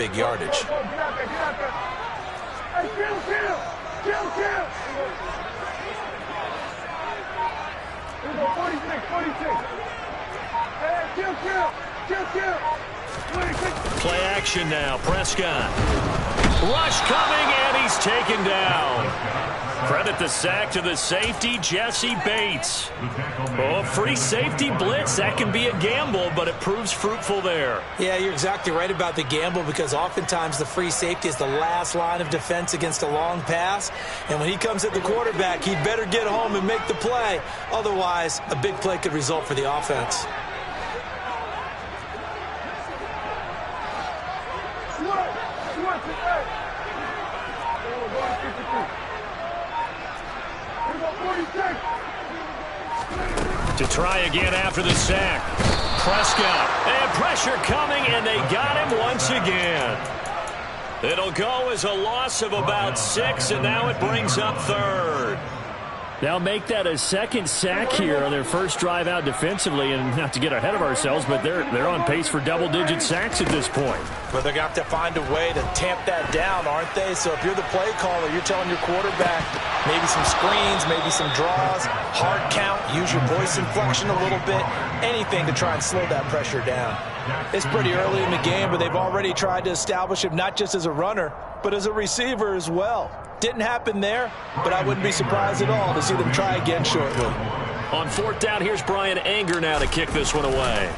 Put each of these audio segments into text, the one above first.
big yardage. Play action now. Prescott. Rush coming, and he's taken down. Credit the sack to the safety, Jesse Bates. Oh, free safety blitz. That can be a gamble, but it proves fruitful there. Yeah, you're exactly right about the gamble, because oftentimes the free safety is the last line of defense against a long pass. And when he comes at the quarterback, he'd better get home and make the play. Otherwise, a big play could result for the offense. To try again after the sack. Prescott. And pressure coming, and they got him once again. It'll go as a loss of about 6, and now it brings up 3rd. They'll make that a second sack here on their first drive out defensively, and not to get ahead of ourselves, but they're on pace for double-digit sacks at this point. But they're going to have to find a way to tamp that down, aren't they? So if you're the play caller, you're telling your quarterback maybe some screens, maybe some draws, hard count, use your voice inflection a little bit, anything to try and slow that pressure down. It's pretty early in the game, but they've already tried to establish him not just as a runner, but as a receiver as well. Didn't happen there, but I wouldn't be surprised at all to see them try again shortly. On 4th down, here's Brian Anger now to kick this one away.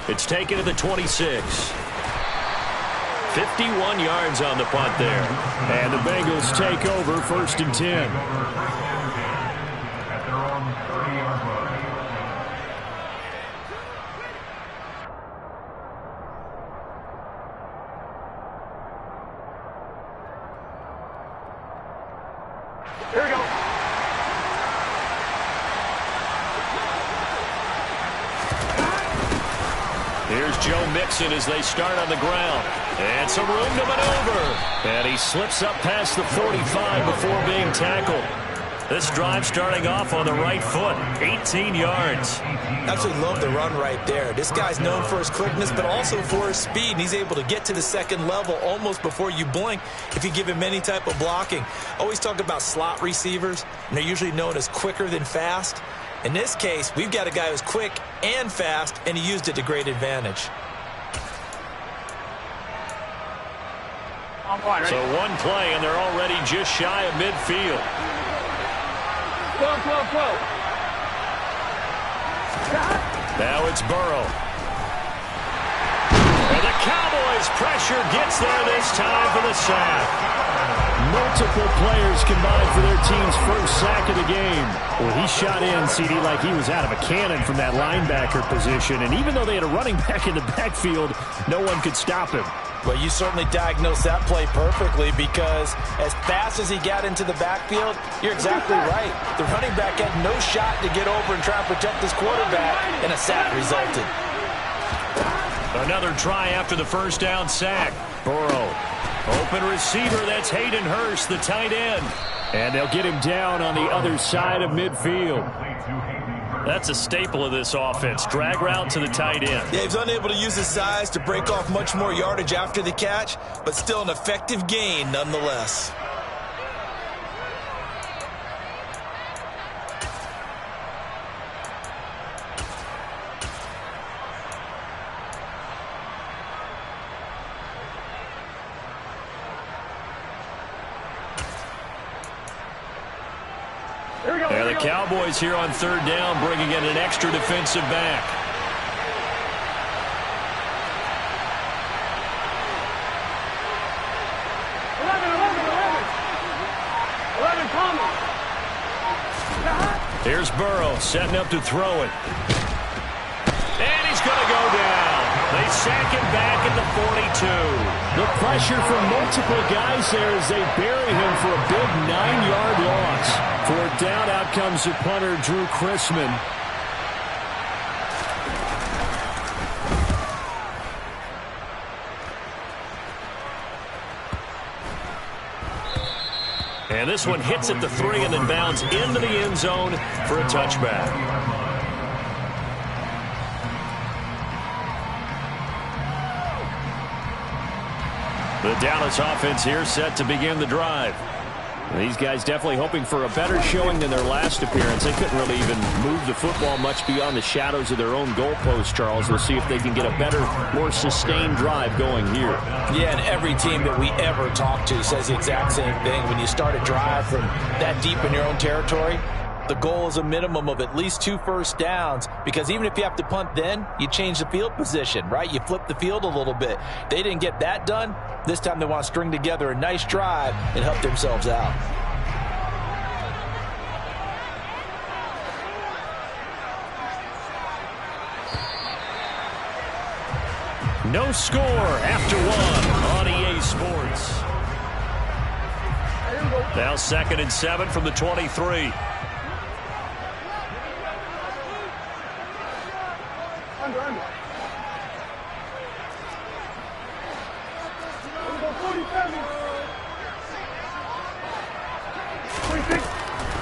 It's taken to the 26. 51 yards on the punt there. And the Bengals take over 1st and 10. Here we go. Here's Joe Mixon as they start on the ground. And some room to maneuver. And he slips up past the 45 before being tackled. This drive starting off on the right foot. 18 yards. Absolutely love the run right there. This guy's known for his quickness, but also for his speed. And he's able to get to the second level almost before you blink if you give him any type of blocking. Always talk about slot receivers, and they're usually known as quicker than fast. In this case, we've got a guy who's quick and fast, and he used it to great advantage. So one play, and they're already just shy of midfield. Go. Now it's Burrow. And the Cowboys' pressure gets there this time for the sack. Multiple players combined for their team's first sack of the game. Well, he shot in, CD, like he was out of a cannon from that linebacker position. And even though they had a running back in the backfield, no one could stop him. Well, you certainly diagnosed that play perfectly, because as fast as he got into the backfield, you're exactly right. The running back had no shot to get over and try and protect his quarterback, and a sack resulted. Another try after the first down sack. Burrow. Open receiver, that's Hayden Hurst, the tight end. And they'll get him down on the other side of midfield. That's a staple of this offense. Drag route to the tight end. Yeah, he's unable to use his size to break off much more yardage after the catch, but still an effective gain nonetheless. And the Cowboys here on 3rd down, bringing in an extra defensive back. Here's Burrow setting up to throw it. And he's going to go down. They sack him back at the 42. The pressure from multiple guys there as they bury him for a big 9-yard loss. For a down, out comes the punter, Drew Chrisman. And this one hits at the 3 and then bounds into the end zone for a touchback. The Dallas offense here set to begin the drive. These guys definitely hoping for a better showing than their last appearance. They couldn't really even move the football much beyond the shadows of their own goalpost, Charles. We'll see if they can get a better, more sustained drive going here. Yeah, and every team that we ever talk to says the exact same thing. When you start a drive from that deep in your own territory, the goal is a minimum of at least 2 first downs, because even if you have to punt then, you change the field position, right? You flip the field a little bit. They didn't get that done. This time they want to string together a nice drive and help themselves out. No score after 1 on EA Sports. Now 2nd and 7 from the 23.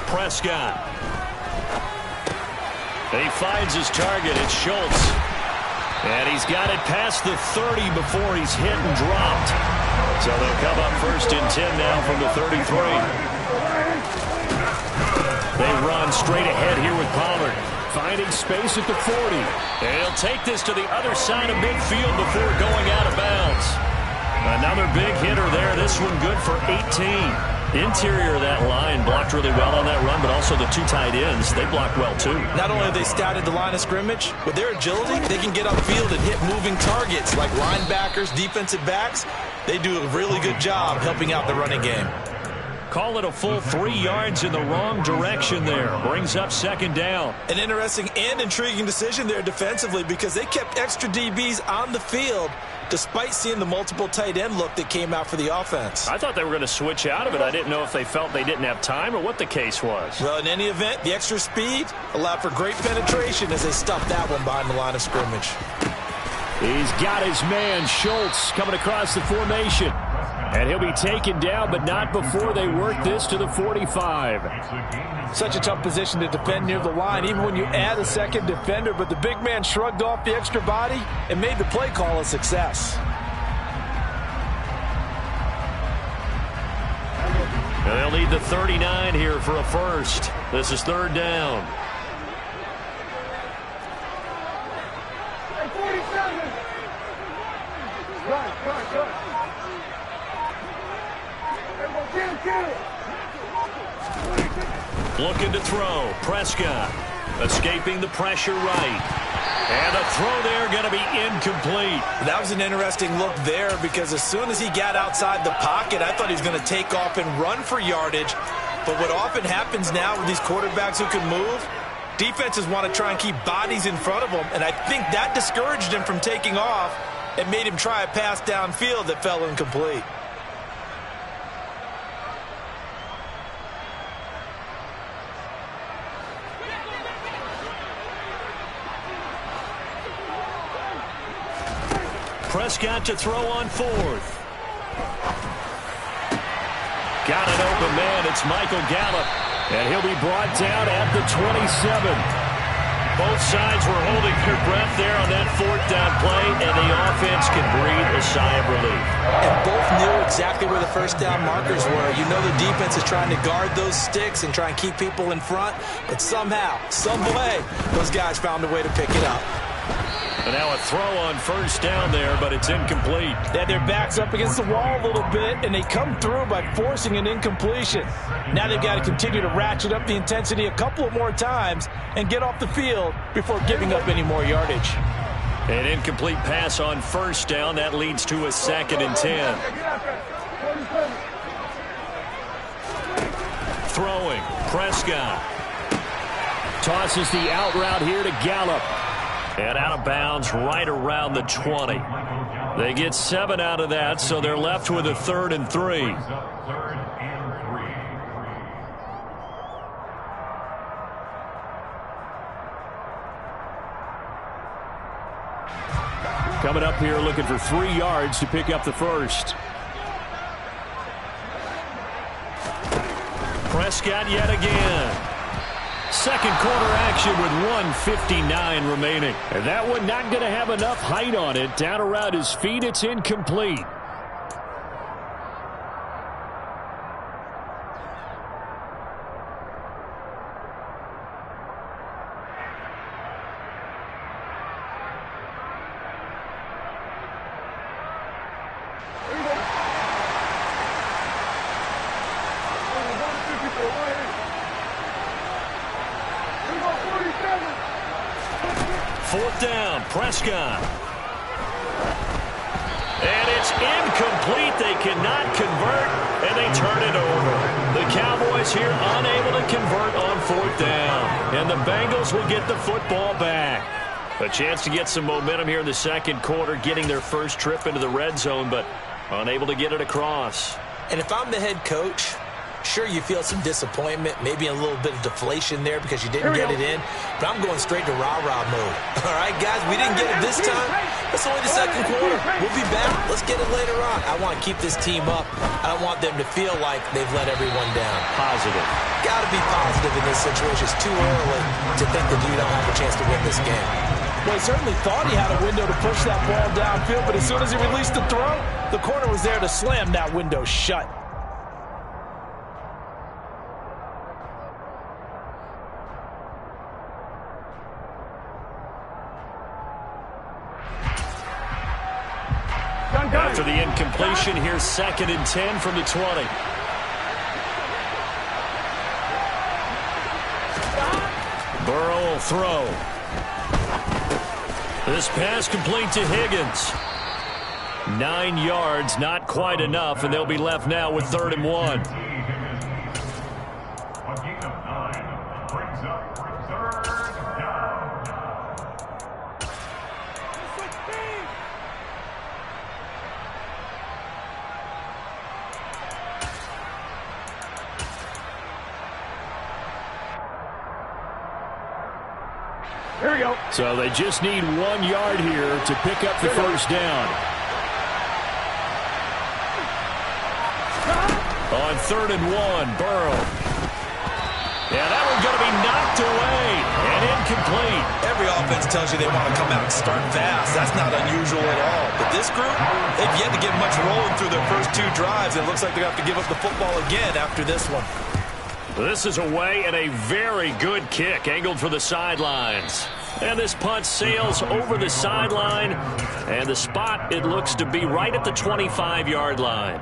Prescott. He finds his target. It's Schultz. And he's got it past the 30 before he's hit and dropped. So they'll come up 1st and 10 now from the 33. They run straight ahead here with Pollard. Finding space at the 40. And he'll take this to the other side of midfield before going out of bounds. Another big hitter there. This one good for 18. Interior of that line blocked really well on that run, but also the 2 tight ends, they blocked well too. Not only have they scouted the line of scrimmage, with their agility, they can get upfield and hit moving targets like linebackers, defensive backs. They do a really good job helping out the running game. Call it a full 3 yards in the wrong direction there. Brings up 2nd down. An interesting and intriguing decision there defensively, because they kept extra DBs on the field despite seeing the multiple tight end look that came out for the offense. I thought they were going to switch out of it. I didn't know if they felt they didn't have time or what the case was. Well, in any event, the extra speed allowed for great penetration as they stuffed that one behind the line of scrimmage. He's got his man, Schultz, coming across the formation. And he'll be taken down, but not before they work this to the 45. Such a tough position to defend near the line, even when you add a second defender. But the big man shrugged off the extra body and made the play call a success. And they'll need the 39 here for a first. This is 3rd down. Looking to throw. Prescott escaping the pressure right. And the throw there going to be incomplete. That was an interesting look there, because as soon as he got outside the pocket, I thought he was going to take off and run for yardage. But what often happens now with these quarterbacks who can move, defenses want to try and keep bodies in front of them. And I think that discouraged him from taking off and made him try a pass downfield that fell incomplete. Prescott to throw on 4th. Got an open man. It's Michael Gallup. And he'll be brought down at the 27. Both sides were holding their breath there on that 4th down play, and the offense can breathe a sigh of relief. And both knew exactly where the 1st down markers were. You know the defense is trying to guard those sticks and try and keep people in front, but somehow, some way, those guys found a way to pick it up. And now a throw on 1st down there, but it's incomplete. They had their backs up against the wall a little bit, and they come through by forcing an incompletion. Now they've got to continue to ratchet up the intensity a couple of more times and get off the field before giving up any more yardage. An incomplete pass on 1st down. That leads to a 2nd and 10. Throwing. Prescott. Tosses the out route here to Gallup. And out of bounds right around the 20. They get 7 out of that, so they're left with a 3rd and 3. Coming up here looking for 3 yards to pick up the first. Prescott yet again. Second quarter action with 1:59 remaining. And that one not going to have enough height on it. Down around his feet, it's incomplete. 4th down. Prescott. And it's incomplete. They cannot convert, and they turn it over. The Cowboys here unable to convert on 4th down. And the Bengals will get the football back. A chance to get some momentum here in the 2nd quarter, getting their first trip into the red zone, but unable to get it across. And if I'm the head coach, sure, you feel some disappointment, maybe a little bit of deflation there because you didn't get it in, but I'm going straight to rah-rah mode. All right, guys, we didn't get it this time. It's only the 2nd quarter. We'll be back. Let's get it later on. I want to keep this team up. I don't want them to feel like they've let everyone down. Positive. Got to be positive in this situation. It's too early to think that you don't have a chance to win this game. Well, he certainly thought he had a window to push that ball downfield, but as soon as he released the throw, the corner was there to slam that window shut. After the incompletion, here's 2nd and 10 from the 20. Burrow will throw. This pass complete to Higgins. 9 yards, not quite enough, and they'll be left now with 3rd and 1. Here we go. So they just need 1 yard here to pick up the first down. On 3rd and 1, Burrow. Yeah, that one's going to be knocked away and incomplete. Every offense tells you they want to come out and start fast. That's not unusual at all. But this group, they've yet to get much rolling through their first 2 drives. It looks like they're going to have to give up the football again after this one. This is away and a very good kick angled for the sidelines. And this punt sails over the sideline. And the spot, it looks to be right at the 25-yard line.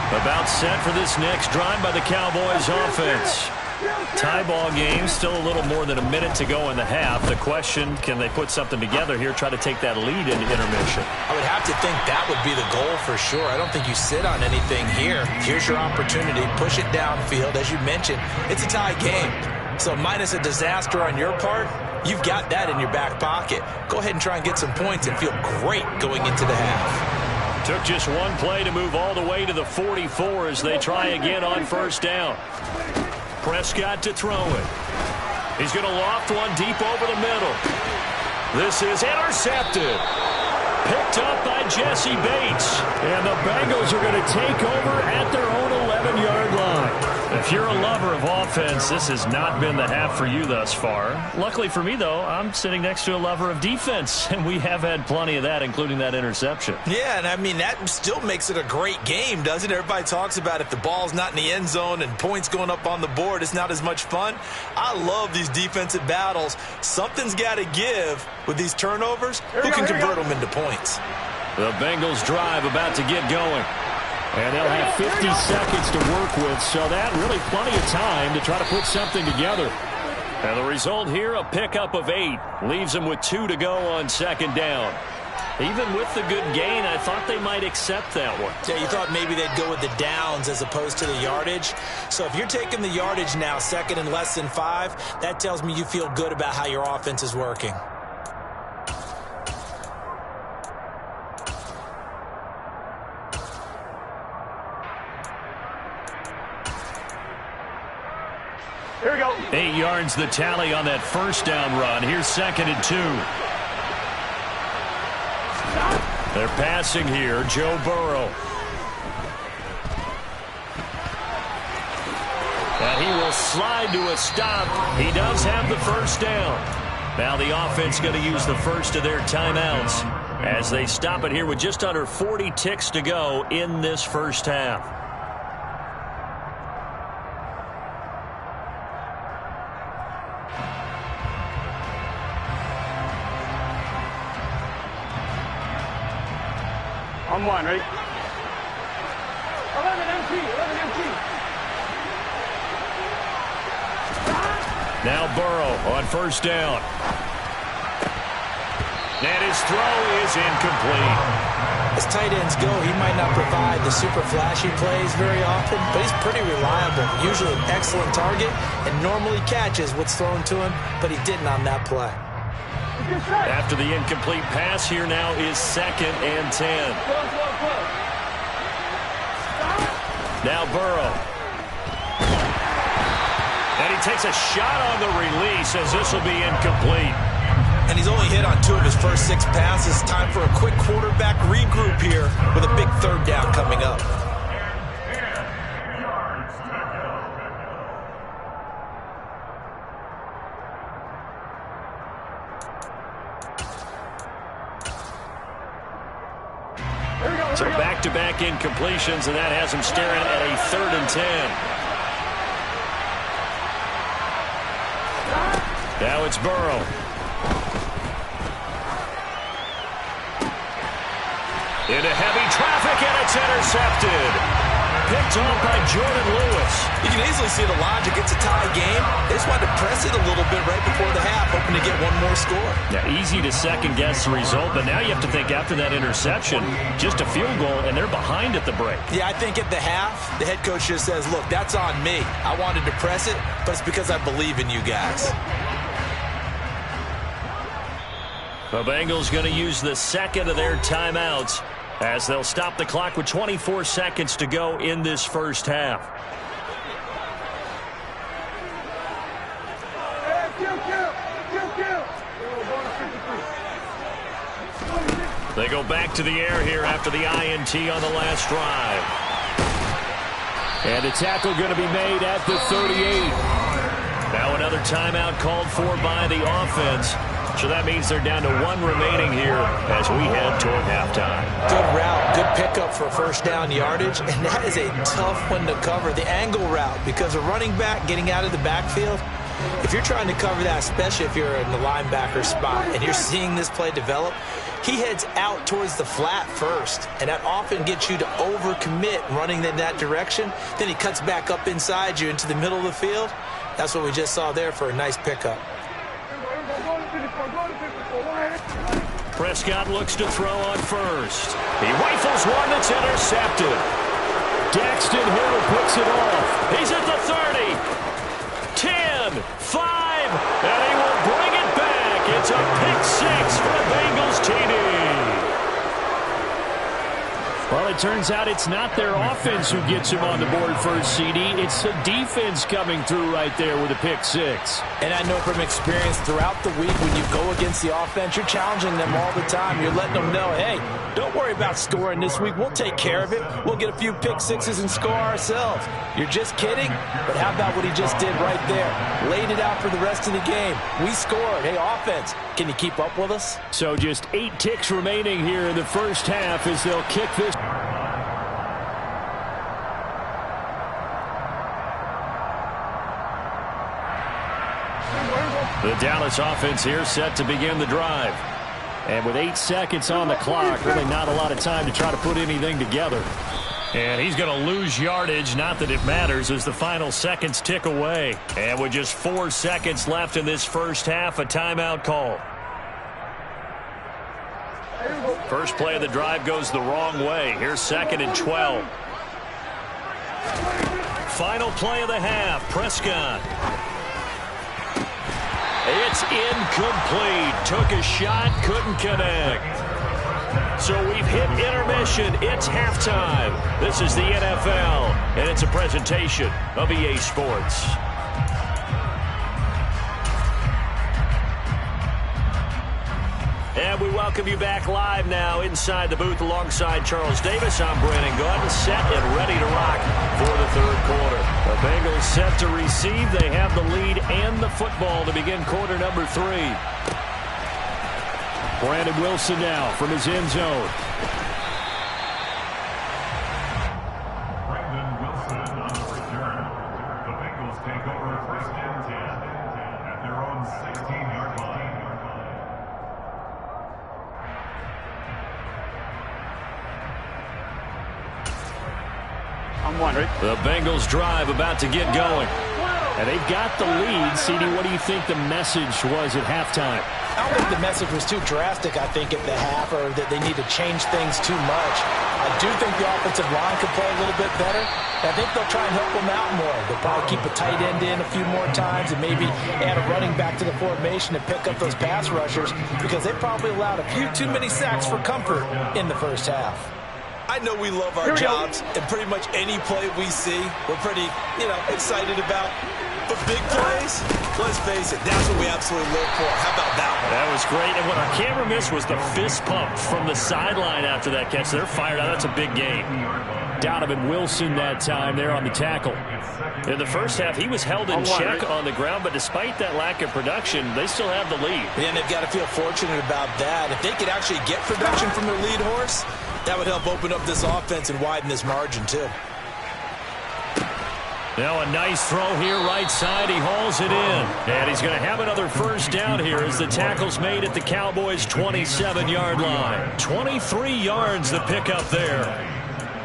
About set for this next drive by the Cowboys offense. Tie ball game, still a little more than a minute to go in the half. The question, can they put something together here, try to take that lead into intermission? I would have to think that would be the goal for sure. I don't think you sit on anything here. Here's your opportunity. Push it downfield. As you mentioned, it's a tie game. So minus a disaster on your part, you've got that in your back pocket. Go ahead and try and get some points and feel great going into the half. Took just one play to move all the way to the 44 as they try again on first down. Prescott to throw it. He's going to loft one deep over the middle. This is intercepted. Picked up by Jesse Bates. And the Bengals are going to take over at their own 11-yard line. If you're a lover of offense, this has not been the half for you thus far. Luckily for me, though, I'm sitting next to a lover of defense, and we have had plenty of that, including that interception. Yeah, and I mean, that still makes it a great game, doesn't it? Everybody talks about if the ball's not in the end zone and points going up on the board, it's not as much fun. I love these defensive battles. Something's got to give with these turnovers. Who can convert them into points? The Bengals drive about to get going. And they'll have 50 seconds to work with, so that really plenty of time to try to put something together. And the result here, a pickup of 8. Leaves them with 2 to go on second down. Even with the good gain, I thought they might accept that one. Yeah, you thought maybe they'd go with the downs as opposed to the yardage. So if you're taking the yardage now, second and less than 5, that tells me you feel good about how your offense is working. Here we go. 8 yards the tally on that first down run. Here's second and 2. They're passing here. Joe Burrow. And he will slide to a stop. He does have the first down. Now the offense going to use the first of their timeouts as they stop it here with just under 40 ticks to go in this first half. On one, ready? 11 MT, 11 MT. Now Burrow on first down. And his throw is incomplete. As tight ends go, he might not provide the super flashy plays very often, but he's pretty reliable. Usually an excellent target and normally catches what's thrown to him, but he didn't on that play. After the incomplete pass, here now is 2nd and 10. Now Burrow. And he takes a shot on the release as this will be incomplete. And he's only hit on 2 of his first 6 passes. Time for a quick quarterback regroup here with a big 3rd down coming up. So back-to-back incompletions, and that has him staring at a 3rd and 10. Now it's Burrow. Into heavy traffic, and it's intercepted. Picked off by Jordan Lewis. You can easily see the logic. It's a tie game. They just wanted to press it a little bit right before the half, hoping to get one more score. Yeah, easy to second-guess the result, but now you have to think after that interception, just a field goal, and they're behind at the break. Yeah, I think at the half, the head coach just says, look, that's on me. I wanted to press it, but it's because I believe in you guys. The Bengals going to use the 2nd of their timeouts as they'll stop the clock with 24 seconds to go in this first half. They go back to the air here after the INT on the last drive. And a tackle going to be made at the 38. Now another timeout called for by the offense. So that means they're down to 1 remaining here as we head toward halftime. Good route, good pickup for first down yardage, and that is a tough one to cover, the angle route, because a running back getting out of the backfield, if you're trying to cover that, especially if you're in the linebacker spot and you're seeing this play develop, he heads out towards the flat first, and that often gets you to overcommit running in that direction. Then he cuts back up inside you into the middle of the field. That's what we just saw there for a nice pickup. Prescott looks to throw on first. He rifles one that's intercepted. Daxton Hill picks it off. He's at the 30. 10, 5, and he will bring it back. It's a pick 6 for the Bengals TD. Well, it turns out it's not their offense who gets him on the board first, CD. It's the defense coming through right there with a pick 6. And I know from experience throughout the week when you go against the offense, you're challenging them all the time. You're letting them know, hey, don't worry about scoring this week. We'll take care of it. We'll get a few pick 6s and score ourselves. You're just kidding? But how about what he just did right there? Laid it out for the rest of the game. We scored. Hey, offense, can you keep up with us? So just 8 ticks remaining here in the first half as they'll kick this. The Dallas offense here set to begin the drive. And with 8 seconds on the clock, really not a lot of time to try to put anything together. And he's going to lose yardage, not that it matters, as the final seconds tick away. And with just 4 seconds left in this first half, a timeout call. First play of the drive goes the wrong way. Here's 2nd and 12. Final play of the half, Prescott. It's incomplete. Took a shot, couldn't connect. So we've hit intermission. It's halftime. This is the NFL, and it's a presentation of EA Sports. And we welcome you back live now inside the booth alongside Charles Davis. I'm Brandon Gordon, set and ready to rock for the third quarter. The Bengals set to receive. They have the lead and the football to begin quarter number 3. Brandon Wilson now from his end zone. Brandon Wilson on the return. The Bengals take over first and 10 at their own 16-yard line. The Bengals drive about to get going. And they've got the lead. CD, what do you think the message was at halftime? I don't think the message was too drastic, I think, at the half, or that they need to change things too much. I do think the offensive line could play a little bit better. I think they'll try and help them out more. They'll probably keep a tight end in a few more times and maybe add a running back to the formation and pick up those pass rushers because they probably allowed a few too many sacks for comfort in the first half. I know we love our jobs, and pretty much any play we see, we're pretty, excited about. But big plays, let's face it, that's what we absolutely live for. How about that one? That was great. And what our camera missed was the fist pump from the sideline after that catch. They're fired out. That's a big game. Donovan Wilson that time there on the tackle. In the first half, he was held in check on the ground, but despite that lack of production, they still have the lead. And they've got to feel fortunate about that. If they could actually get production from their lead horse, that would help open up this offense and widen this margin, too. Now a nice throw here right side. He hauls it in. And he's going to have another first down here as the tackle's made at the Cowboys' 27-yard line. 23 yards the pickup there.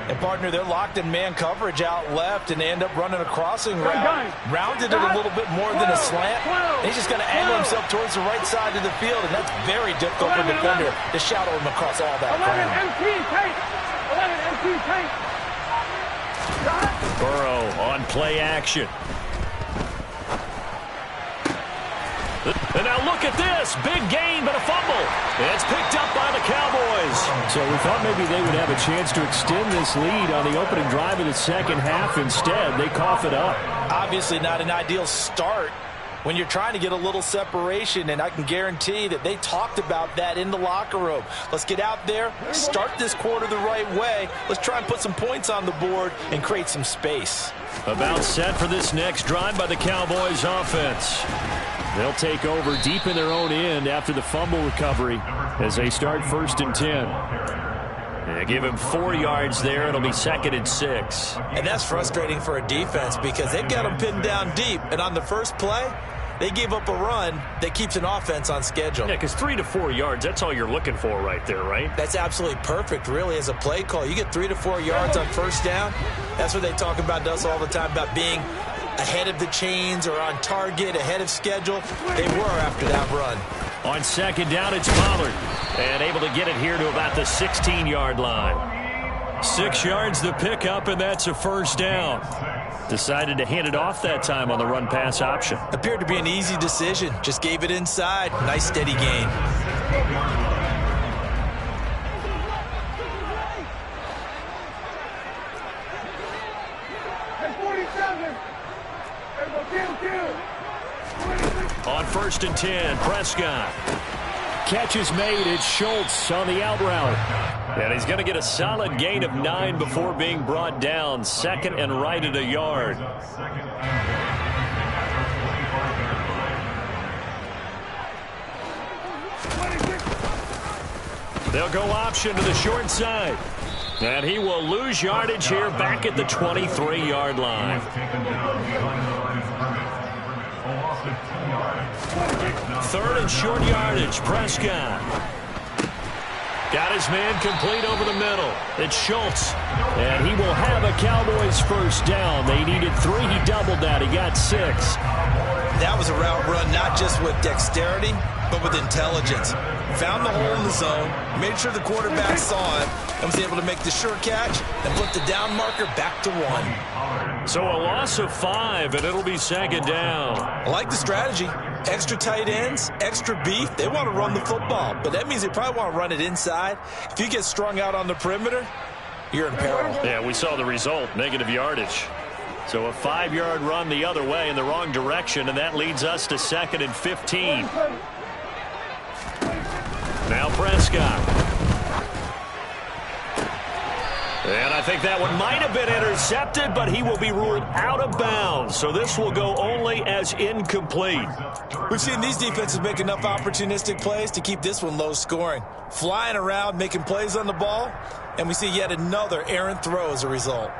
And, partner, they're locked in man coverage out left, and they end up running a crossing route. Rounded it a little bit more than a slant. He's just going to angle himself towards the right side of the field, and that's very difficult for a defender to shadow him across all that ground. Burrow on play action. And now look at this. Big gain, but a fumble. It's picked up by the Cowboys. So we thought maybe they would have a chance to extend this lead on the opening drive of the second half. Instead, they cough it up. Obviously not an ideal start when you're trying to get a little separation, and I can guarantee that they talked about that in the locker room. Let's get out there, start this quarter the right way. Let's try and put some points on the board and create some space. About set for this next drive by the Cowboys offense. They'll take over deep in their own end after the fumble recovery as they start 1st and 10. They give him 4 yards there. It'll be 2nd and 6. And that's frustrating for a defense because they've got them pinned down deep. And on the first play, they gave up a run that keeps an offense on schedule. Yeah, because 3 to 4 yards, that's all you're looking for right there, right? That's absolutely perfect, really, as a play call. You get 3 to 4 yards on first down. That's what they talk about us all the time, about being ahead of the chains or on target, ahead of schedule. They were after that run. On 2nd down, it's Pollard. And able to get it here to about the 16-yard line. 6 yards the pickup, and that's a first down. Decided to hand it off that time on the run-pass option. Appeared to be an easy decision. Just gave it inside. Nice, steady gain. On 1st and 10, Prescott. Catch is made. It's Schultz on the out route. And he's going to get a solid gain of 9 before being brought down. 2nd and right at a yard. They'll go option to the short side. And he will lose yardage here back at the 23-yard line. 3rd and short yardage. Prescott. Got his man complete over the middle. It's Schultz. And he will have a Cowboys first down. They needed 3. He doubled that. He got 6. That was a route run not just with dexterity, but with intelligence. Found the hole in the zone, made sure the quarterback saw it, and was able to make the sure catch and put the down marker back to 1. So a loss of 5, and it'll be 2nd down. I like the strategy. Extra tight ends, extra beef. They want to run the football, but that means they probably want to run it inside. If you get strung out on the perimeter, you're in peril. Yeah, we saw the result, negative yardage. So a 5-yard run the other way in the wrong direction, and that leads us to 2nd and 15. Now Prescott. And I think that one might have been intercepted, but he will be ruled out of bounds. So this will go only as incomplete. We've seen these defenses make enough opportunistic plays to keep this one low scoring. Flying around, making plays on the ball, and we see yet another errant throw as a result.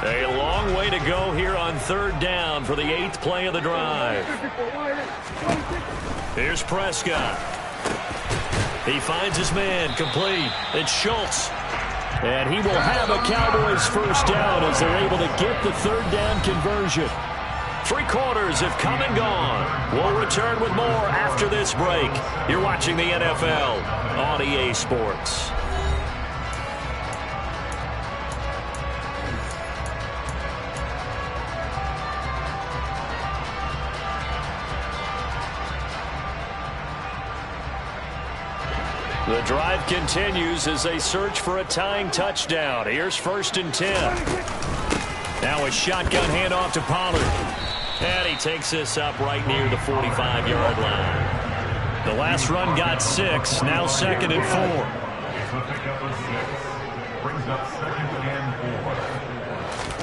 A long way to go here on 3rd down for the 8th play of the drive. Here's Prescott. He finds his man complete. It's Schultz. And he will have a Cowboys first down as they're able to get the third down conversion. 3 quarters have come and gone. We'll return with more after this break. You're watching the NFL on EA Sports. The drive continues as they search for a tying touchdown. Here's 1st and 10. Now a shotgun handoff to Pollard. And he takes this up right near the 45-yard line. The last run got 6. Now 2nd and 4. It's the pickup of 6. Brings up 2nd and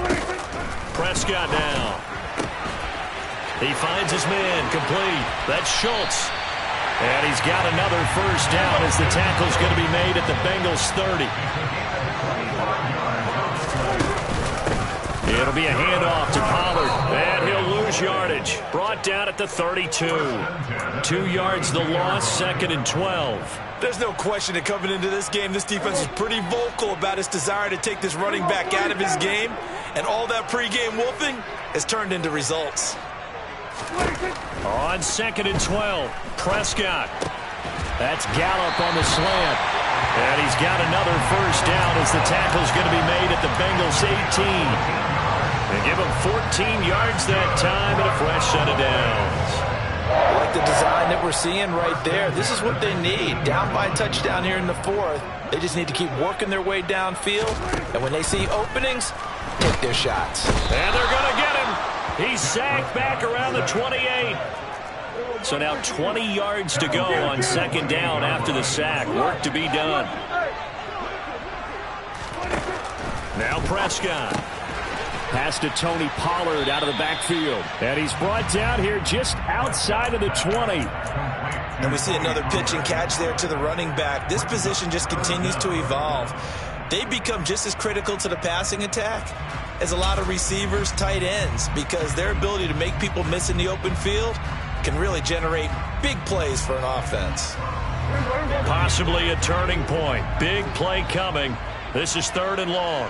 4. Prescott now. He finds his man complete. That's Schultz. And he's got another first down as the tackle's going to be made at the Bengals 30. It'll be a handoff to Pollard, and he'll lose yardage. Brought down at the 32. 2 yards the loss, 2nd and 12. There's no question that coming into this game, this defense is pretty vocal about its desire to take this running back out of his game, and all that pregame wolfing has turned into results. On 2nd and 12, Prescott. That's Gallup on the slant. And he's got another first down as the tackle's going to be made at the Bengals 18. They give him 14 yards that time and a fresh set of downs. I like the design that we're seeing right there. This is what they need. Down by a touchdown here in the 4th. They just need to keep working their way downfield. And when they see openings, take their shots. And they're going to get him. He's sacked back around the 28. So now 20 yards to go on 2nd down after the sack. Work to be done. Now Prescott. Pass to Tony Pollard out of the backfield. And he's brought down here just outside of the 20. And we see another pitch and catch there to the running back. This position just continues to evolve. They become just as critical to the passing attack as a lot of receivers, tight ends, because their ability to make people miss in the open field can really generate big plays for an offense. Possibly a turning point. Big play coming. This is 3rd and long.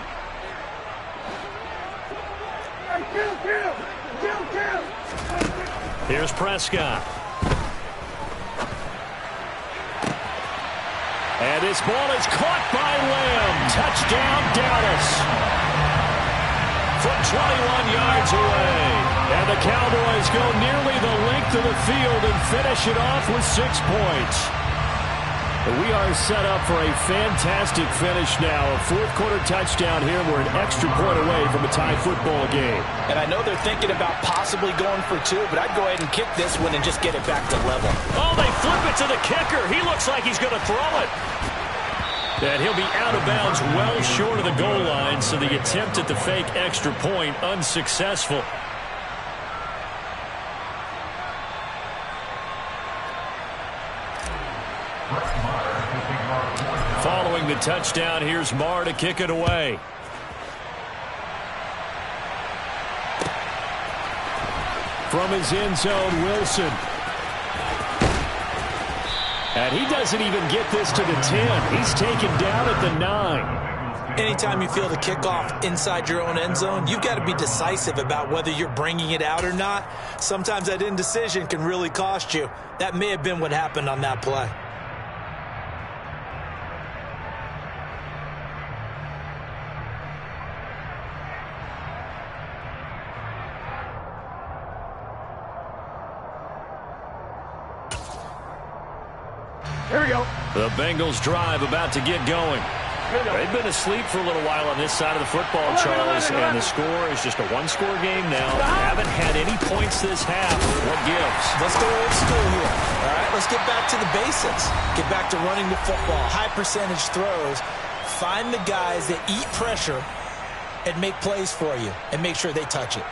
Here's Prescott. And this ball is caught by Lamb. Touchdown, Dallas. From 21 yards away. And the Cowboys go nearly the length of the field and finish it off with 6 points. We are set up for a fantastic finish now. A 4th quarter touchdown here. We're an extra point away from a tie football game. And I know they're thinking about possibly going for 2, but I'd go ahead and kick this one and just get it back to level. Oh, they flip it to the kicker. He looks like he's going to throw it. And he'll be out of bounds well short of the goal line, so the attempt at the fake extra point unsuccessful. Following the touchdown, here's Marr to kick it away. From his end zone, Wilson. And he doesn't even get this to the 10. He's taken down at the 9. Anytime you feel the kickoff inside your own end zone, you've got to be decisive about whether you're bringing it out or not. Sometimes that indecision can really cost you. That may have been what happened on that play. Here we go. The Bengals drive about to get going. They've been asleep for a little while on this side of the football, Charles, and the score is just a 1-score game now. Haven't had any points this half. What gives? Let's go old school here. All right, let's get back to the basics. Get back to running the football, high percentage throws. Find the guys that eat pressure and make plays for you and make sure they touch it.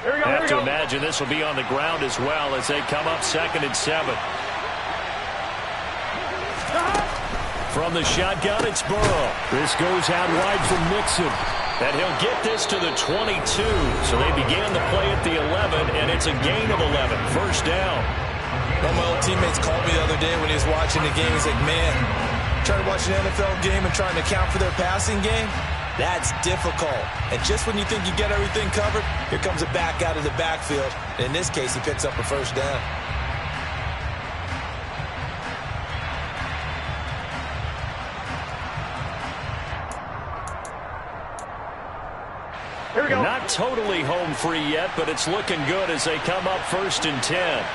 I have to imagine this will be on the ground as well as they come up 2nd and 7. From the shotgun, it's Burrow. This goes out wide for Mixon. And he'll get this to the 22. So they began the play at the 11, and it's a gain of 11. First down. One of my old teammates called me the other day when he was watching the game. He's like, man, trying to watch an NFL game and trying to account for their passing game, that's difficult. And just when you think you get everything covered, here comes a back out of the backfield. In this case, he picks up a first down. Here we go. Not totally home free yet, but it's looking good as they come up 1st and 10.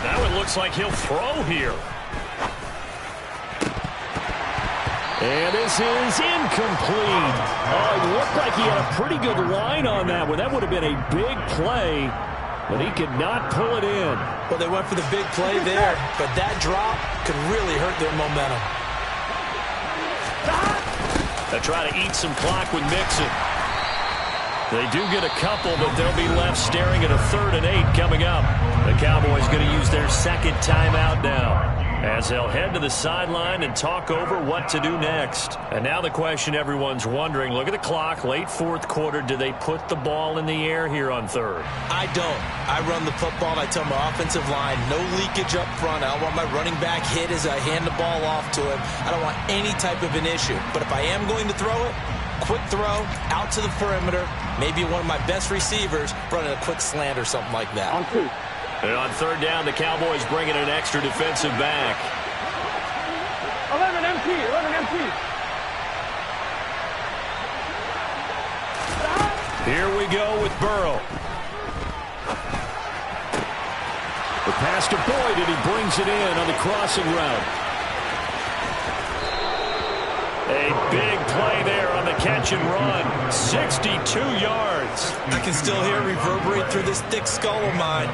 Now it looks like he'll throw here. And this is incomplete. Oh, it looked like he had a pretty good line on that one. That would have been a big play, but he could not pull it in. Well, they went for the big play there, but that drop could really hurt their momentum. They try to eat some clock with Mixon. They do get a couple, but they'll be left staring at a 3rd and 8 coming up. The Cowboys going to use their second timeout now as they'll head to the sideline and talk over what to do next. And now the question everyone's wondering, look at the clock, late 4th quarter, do they put the ball in the air here on 3rd? I don't. I run the football, and I tell my offensive line, no leakage up front. I don't want my running back hit as I hand the ball off to him. I don't want any type of an issue. But if I am going to throw it, quick throw, out to the perimeter, maybe one of my best receivers running a quick slant or something like that. On 2. And on 3rd down, the Cowboys bring in an extra defensive back. 11 empty. Here we go with Burrow. The pass to Boyd, and he brings it in on the crossing route. A big play there on the catch and run. 62 yards. I can still hear it reverberate through this thick skull of mine.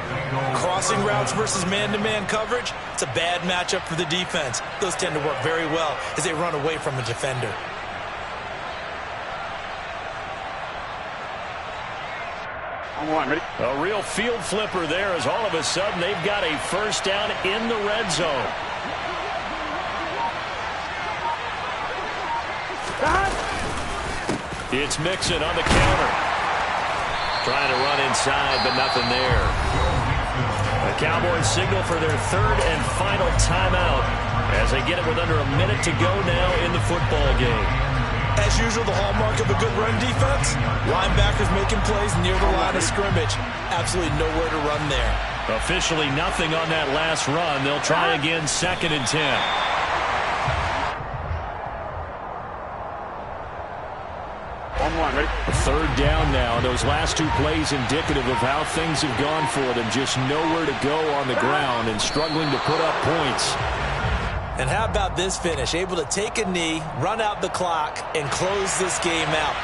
Crossing routes versus man-to-man coverage, it's a bad matchup for the defense. Those tend to work very well as they run away from a defender. A real field flipper there as all of a sudden they've got a first down in the red zone. It's Mixon on the counter. Trying to run inside, but nothing there. The Cowboys signal for their 3rd and final timeout as they get it with under a minute to go now in the football game. As usual, the hallmark of a good run defense, linebackers making plays near the line of scrimmage. Absolutely nowhere to run there. Officially nothing on that last run. They'll try again 2nd and 10. A 3rd down now. Those last 2 plays indicative of how things have gone for them. Just nowhere to go on the ground and struggling to put up points. And how about this finish? Able to take a knee, run out the clock, and close this game out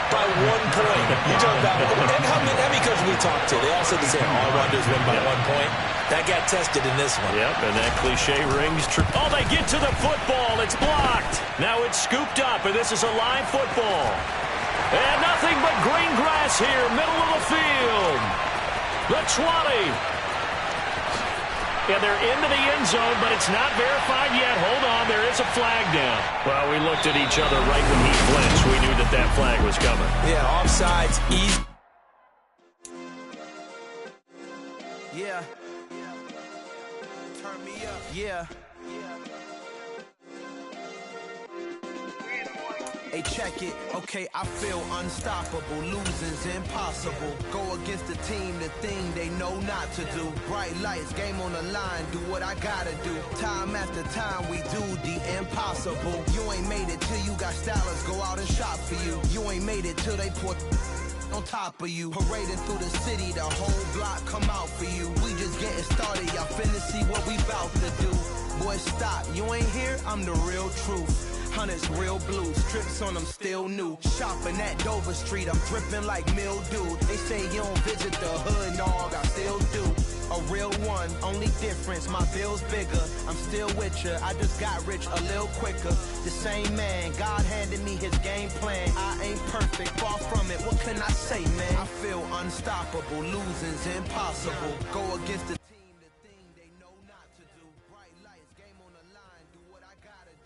by 1 point. You talk about, and how many coaches we talked to, they all said the same. All I want to do is win by 1 point. That got tested in this one. Yep, and that cliche rings true. Oh, they get to the football. It's blocked. Now it's scooped up, and this is a live football. And nothing but green grass here, middle of the field. The 20. And they're into the end zone, but it's not verified yet. Hold on, there is a flag down. Well, we looked at each other right when he flinched. We knew that that flag was coming. Yeah, offsides, easy. Yeah. Turn me up. Yeah. Hey, check it. Okay, I feel unstoppable. Losing's impossible. Go against the team, the thing they know not to do. Bright lights, game on the line. Do what I gotta do. Time after time, we do the impossible. You ain't made it till you got stylers. Go out and shop for you. You ain't made it till they put on top of you. Parading through the city, the whole block come out for you. We just getting started. Y'all finna see what we bout to do. Boy, stop. You ain't here? I'm the real truth. Hunters, real blue, strips on them still new. Shopping at Dover Street, I'm dripping like mildew. They say you don't visit the hood, dog, I still do. A real one, only difference, my bill's bigger. I'm still with ya, I just got rich a little quicker. The same man, God handed me his game plan. I ain't perfect, far from it, what can I say, man? I feel unstoppable, losing's impossible. Go against the team, the thing they know not to do. Bright lights, game on the line, do what I gotta do.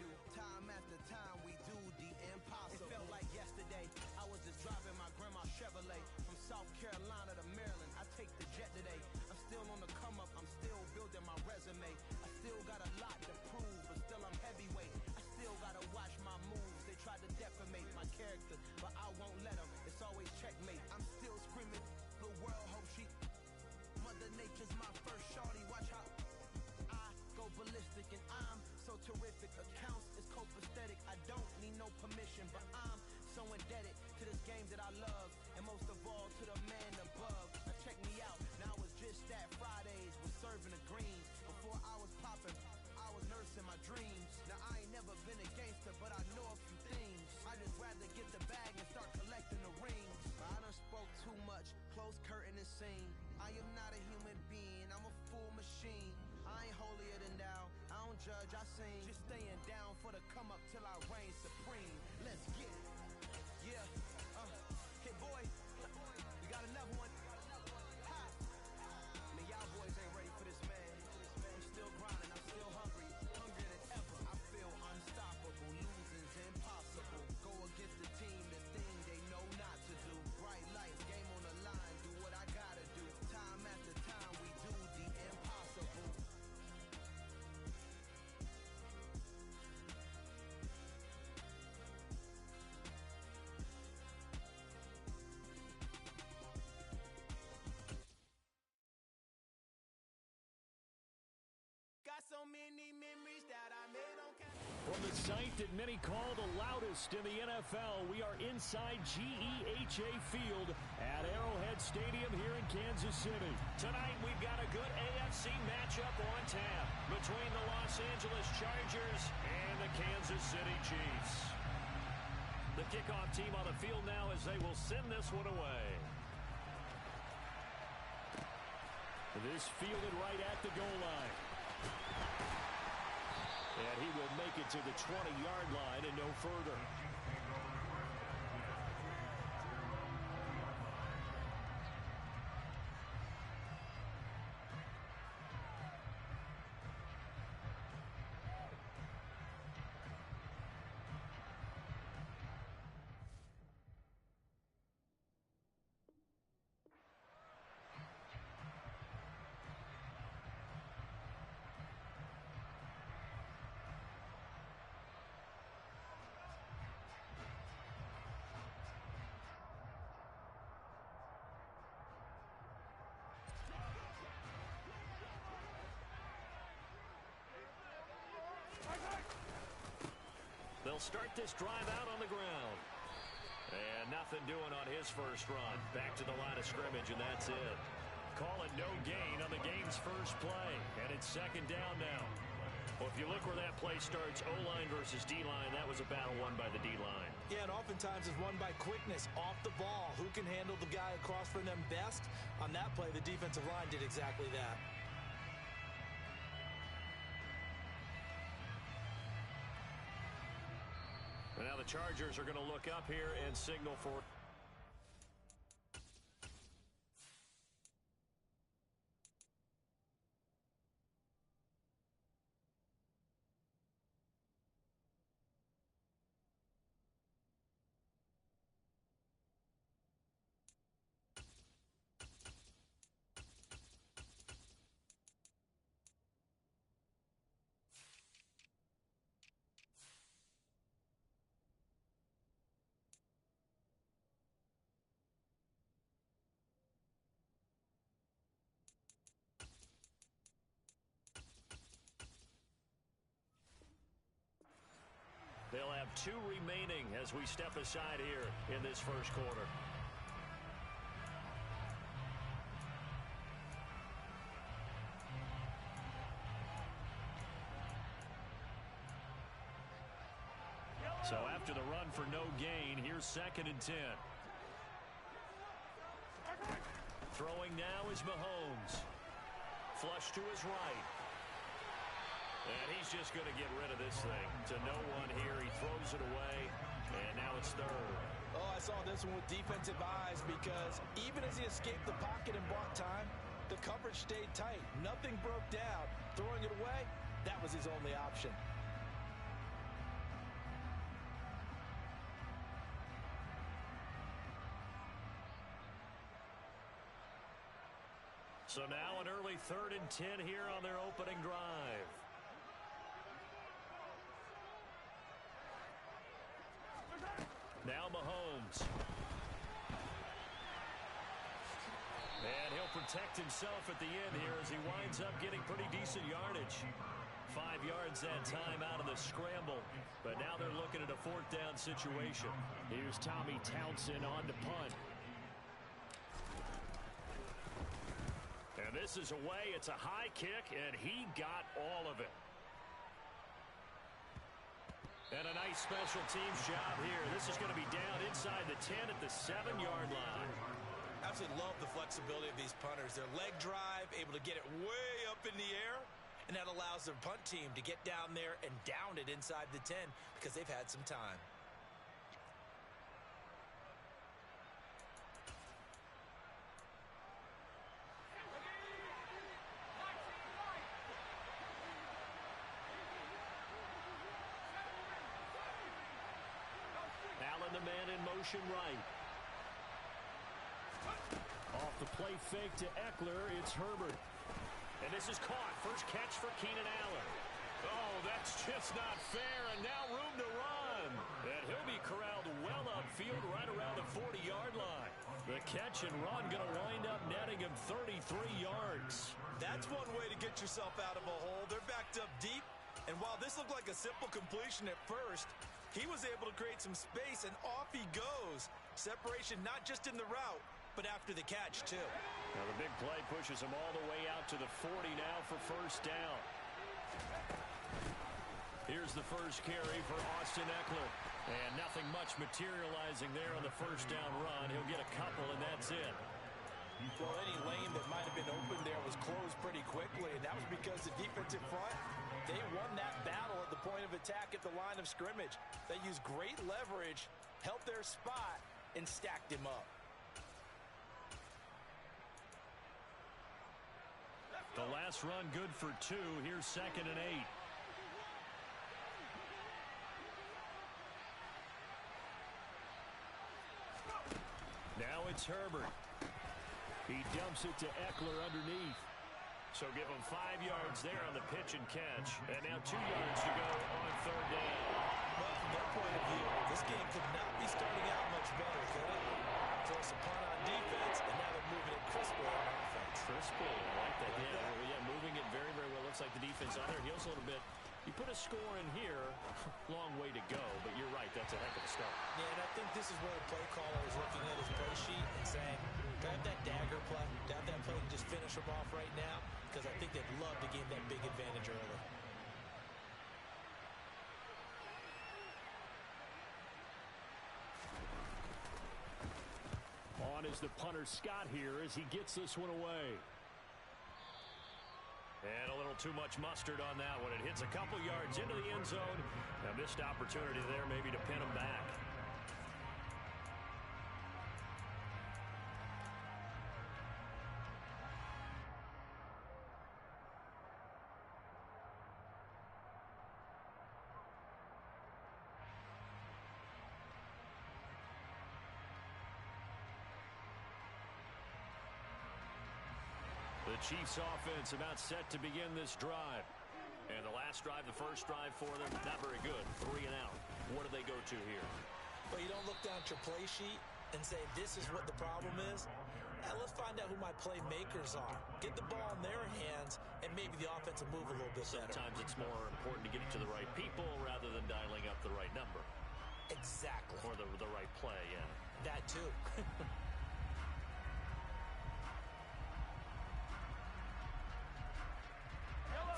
character, but I won't let them. It's always checkmate. I'm still screaming. The world hope she. Mother Nature's my first shorty. Watch how I go ballistic, and I'm so terrific. Accounts is copacetic. I don't need no permission, but I'm so indebted to this game that I love, and most of all to the man above. Now check me out. Now it's just that Fridays was serving the greens. Before I was popping, I was nursing my dreams. Now I ain't never been a gangster, but I know a few things. I just rather get the bag and start collecting the rings. I done spoke too much, close curtain and scene. I am not a human being, I'm a full machine. I ain't holier than thou, I don't judge, I sing. Just staying down for the come up till I reign supreme. Let's get it. Yeah, hey boy, we got another one. Ha. Man, y'all boys ain't ready for this, man. I'm still grinding, I'm still hungry, hungrier than ever. I feel unstoppable, losing's impossible. Go against the team, the thing they know not to do. Bright lights, game on the line, do what I gotta do. Time after time, we do the impossible. Got so many memories that I made on camera. From the site that many call the loudest in the NFL, we are inside GEHA Field at Arrowhead Stadium here in Kansas City. Tonight, we've got a good AFC matchup on tap between the Los Angeles Chargers and the Kansas City Chiefs. The kickoff team on the field now as they will send this one away. This fielded right at the goal line. And he will make it to the 20-yard line and no further. They'll start this drive out on the ground. And nothing doing on his first run. Back to the line of scrimmage, and that's it. Call it no gain on the game's first play. And it's second down now. Well, if you look where that play starts, O-line versus D-line, that was a battle won by the D-line. Yeah, and oftentimes it's won by quickness off the ball. Who can handle the guy across from them best? On that play, the defensive line did exactly that. And now the Chargers are going to look up here and signal for... They'll have 2 remaining as we step aside here in this first quarter. So after the run for no gain, here's 2nd and 10. Throwing now is Mahomes. Flush to his right. And he's just going to get rid of this thing to no one here. He throws it away, and now it's 3rd. Oh, I saw this one with defensive eyes because even as he escaped the pocket and bought time, the coverage stayed tight. Nothing broke down. Throwing it away, that was his only option. So now an early 3rd and 10 here on their opening drive. Now Mahomes. And he'll protect himself at the end here as he winds up getting pretty decent yardage. 5 yards that time out of the scramble. But now they're looking at a 4th down situation. Here's Tommy Townsend on to punt. And this is away. It's a high kick, and he got all of it. And a nice special teams job here. This is going to be down inside the 10 at the 7-yard line. Absolutely love the flexibility of these punters. Their leg drive, able to get it way up in the air, and that allows their punt team to get down there and down it inside the 10 because they've had some time. Allen, the man in motion right. Off the play fake to Eckler, it's Herbert. And this is caught. First catch for Keenan Allen. Oh, that's just not fair, and now room to run. And he'll be corralled well upfield right around the 40-yard line. The catch and run going to wind up netting him 33 yards. That's one way to get yourself out of a hole. They're backed up deep, and while this looked like a simple completion at first, he was able to create some space, and off he goes. Separation not just in the route, but after the catch, too. Now the big play pushes him all the way out to the 40 now for first down. Here's the first carry for Austin Eckler. And nothing much materializing there on the first down run. He'll get a couple, and that's it. Well, any lane that might have been open there was closed pretty quickly, and that was because the defensive front, they won that battle at the point of attack at the line of scrimmage. They used great leverage, held their spot, and stacked him up. The last run good for 2. Here's 2nd and 8. Now it's Herbert. He dumps it to Eckler underneath. So give him 5 yards there on the pitch and catch. And now 2 yards to go on 3rd down. Well, from their point of view, this game could not be starting out much better, could it? Force a punt on defense, and now they're moving it crisply on offense. Crisply, I like that. Yeah, moving it very, very well. Looks like the defense on their heels a little bit. You put a score in here, long way to go, but you're right, that's a heck of a start. Yeah, and I think this is where the play caller is looking at his play sheet and saying, grab that dagger play, grab that play and just finish them off right now, because I think they'd love to gain that big advantage early. On is the punter Scott here as he gets this one away. And a little too much mustard on that one. It hits a couple yards into the end zone. A missed opportunity there maybe to pin him back. The Chiefs offense about set to begin this drive. And the last drive, the first drive for them, not very good. 3 and out. What do they go to here? Well, you don't look down at your play sheet and say, this is what the problem is. Now, let's find out who my playmakers are. Get the ball in their hands, and maybe the offense will move a little bit better. Sometimes it's more important to get it to the right people rather than dialing up the right number. Exactly. Or the right play, yeah. That, too.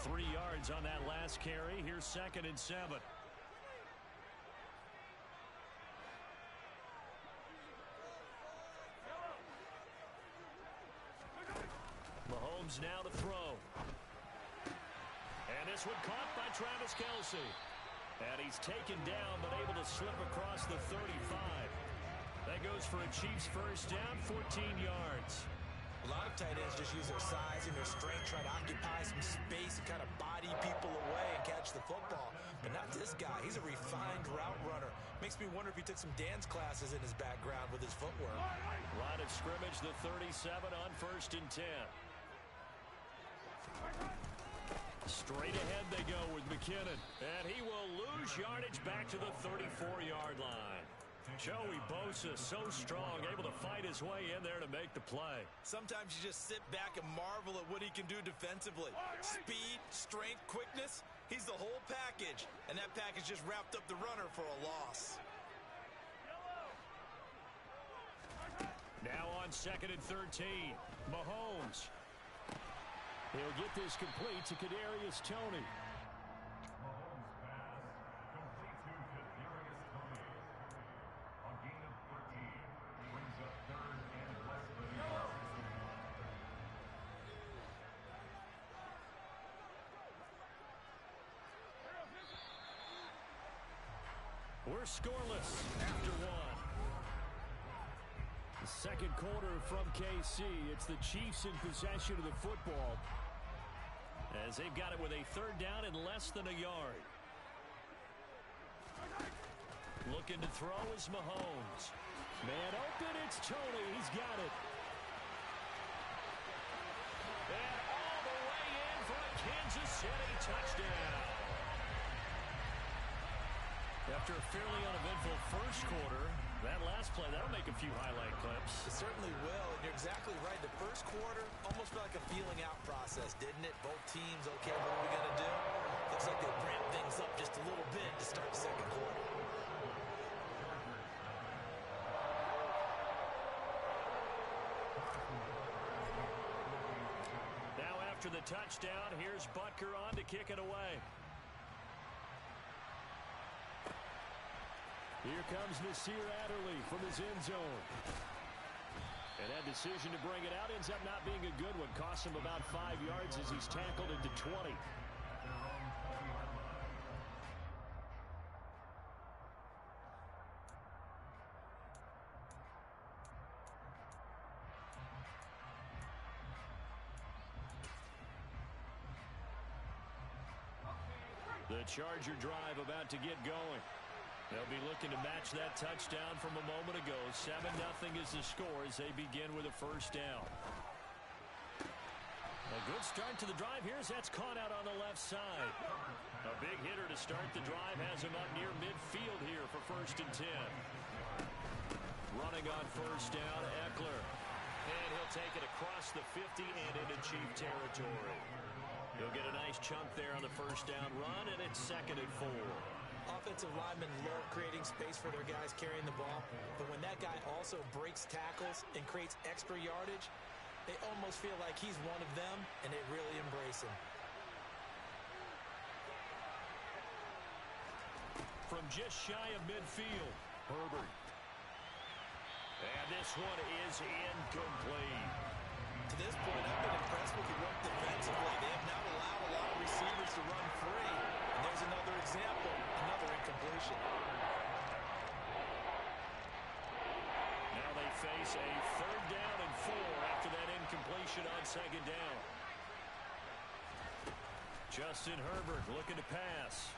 3 yards on that last carry. Here's 2nd and 7. Mahomes now to throw. And this one caught by Travis Kelce. And he's taken down but able to slip across the 35. That goes for a Chiefs first down, 14 yards. A lot of tight ends just use their size and their strength, try to occupy some space and kind of body people away and catch the football. But not this guy. He's a refined route runner. Makes me wonder if he took some dance classes in his background with his footwork. Line of scrimmage, the 37 on 1st and 10. Straight ahead they go with McKinnon. And he will lose yardage back to the 34-yard line. Joey Bosa, so strong, able to fight his way in there to make the play. Sometimes you just sit back and marvel at what he can do defensively. Speed, strength, quickness, he's the whole package. And that package just wrapped up the runner for a loss. Now on 2nd and 13, Mahomes. He'll get this complete to Kadarius Toney. Mahomes pass complete to Kadarius Toney. A gain of 13 brings up 3rd and less than 6. We're scoreless after one. The second quarter from KC. It's the Chiefs in possession of the football, as they've got it with a 3rd down and less than a yard. Looking to throw is Mahomes. Man open, it's Toney. He's got it. And all the way in for a Kansas City touchdown. After a fairly uneventful first quarter, that last play, that'll make a few highlight clips. It certainly will, and you're exactly right. The first quarter almost felt like a feeling out process, didn't it? Both teams, okay, what are we going to do? Looks like they ramped things up just a little bit to start the second quarter. Now after the touchdown, here's Butker on to kick it away. Here comes Nasir Adderley from his end zone. And that decision to bring it out ends up not being a good one. Costs him about 5 yards as he's tackled into 20. The Charger drive about to get going. They'll be looking to match that touchdown from a moment ago. 7-0 is the score as they begin with a 1st down. A good start to the drive here as that's caught out on the left side. A big hitter to start the drive has him up near midfield here for 1st and 10. Running on 1st down, Eckler. And he'll take it across the 50 and into Chief territory. He'll get a nice chunk there on the 1st down run, and it's 2nd and 4. Offensive linemen love creating space for their guys carrying the ball, but when that guy also breaks tackles and creates extra yardage, they almost feel like he's one of them, and they really embrace him. From just shy of midfield, Herbert. And this one is incomplete. To this point, I've been impressed with the work defensively. They have not allowed a lot of receivers to run free. And there's another example, another incompletion. Now they face a 3rd down and 4 after that incompletion on 2nd down. Justin Herbert looking to pass.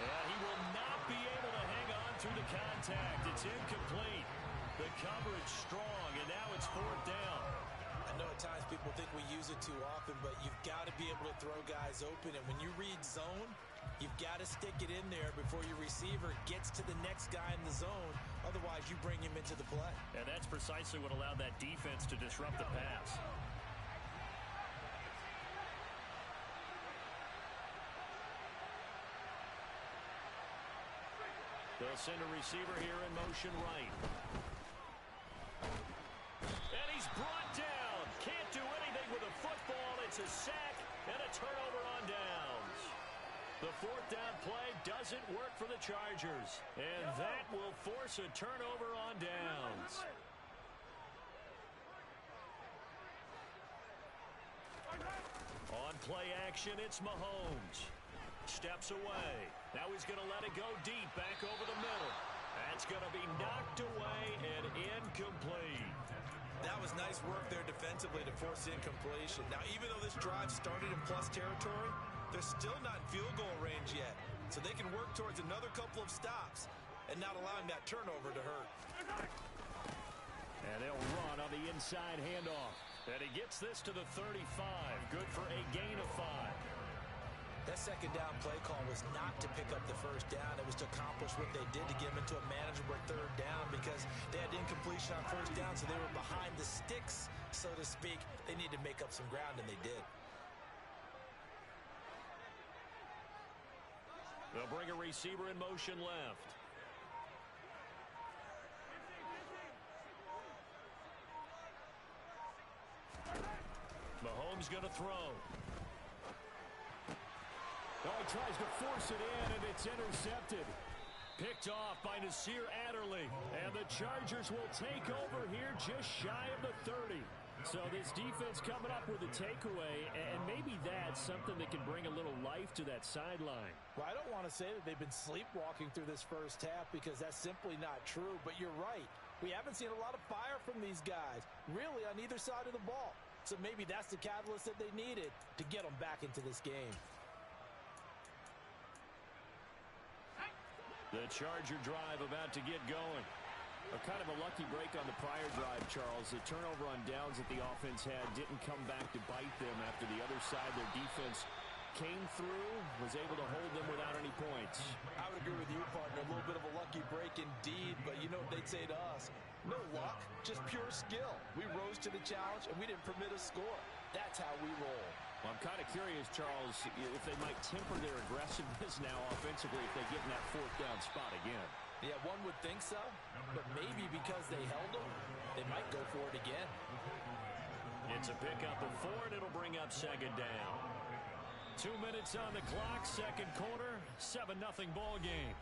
And he will not be able to hang on through the contact. It's incomplete. The coverage strong, and now it's 4th down. I know at times people think we use it too often, but you've got to be able to throw guys open. And when you read zone, you've got to stick it in there before your receiver gets to the next guy in the zone. Otherwise, you bring him into the play. And that's precisely what allowed that defense to disrupt the pass. They'll send a receiver here in motion right. And he's brought down. Can't do anything with a football. It's a sack and a turnover on downs. The 4th down play doesn't work for the Chargers. And that will force a turnover on downs. On play action, it's Mahomes. Steps away. Now he's going to let it go deep back over the middle. That's going to be knocked away and incomplete. That was nice work there defensively to force incompletion. Now, even though this drive started in plus territory, they're still not in field goal range yet. So they can work towards another couple of stops and not allowing that turnover to hurt. And they'll run on the inside handoff. And he gets this to the 35. Good for a gain of 5. That second down play call was not to pick up the first down. It was to accomplish what they did to get them into a manageable third down because they had incompletion on first down, so they were behind the sticks, so to speak. They needed to make up some ground, and they did. They'll bring a receiver in motion left. Mahomes going to throw. Oh, he tries to force it in, and it's intercepted. Picked off by Nasir Adderley. And the Chargers will take over here just shy of the 30. So this defense coming up with a takeaway, and maybe that's something that can bring a little life to that sideline. Well, I don't want to say that they've been sleepwalking through this first half because that's simply not true, but you're right. We haven't seen a lot of fire from these guys, really, on either side of the ball. So maybe that's the catalyst that they needed to get them back into this game. The Charger drive about to get going. A kind of a lucky break on the prior drive, Charles. The turnover on downs that the offense had didn't come back to bite them after the other side. Their defense came through, was able to hold them without any points. I would agree with you, partner. A little bit of a lucky break indeed, but you know what they'd say to us? No luck, just pure skill. We rose to the challenge, and we didn't permit a score. That's how we roll. Well, I'm kind of curious, Charles, if they might temper their aggressiveness now offensively if they get in that fourth down spot again. Yeah, one would think so, but maybe because they held them, they might go for it again. It's a pickup of 4, and it'll bring up second down. 2 minutes on the clock, second quarter, 7-0 ball game.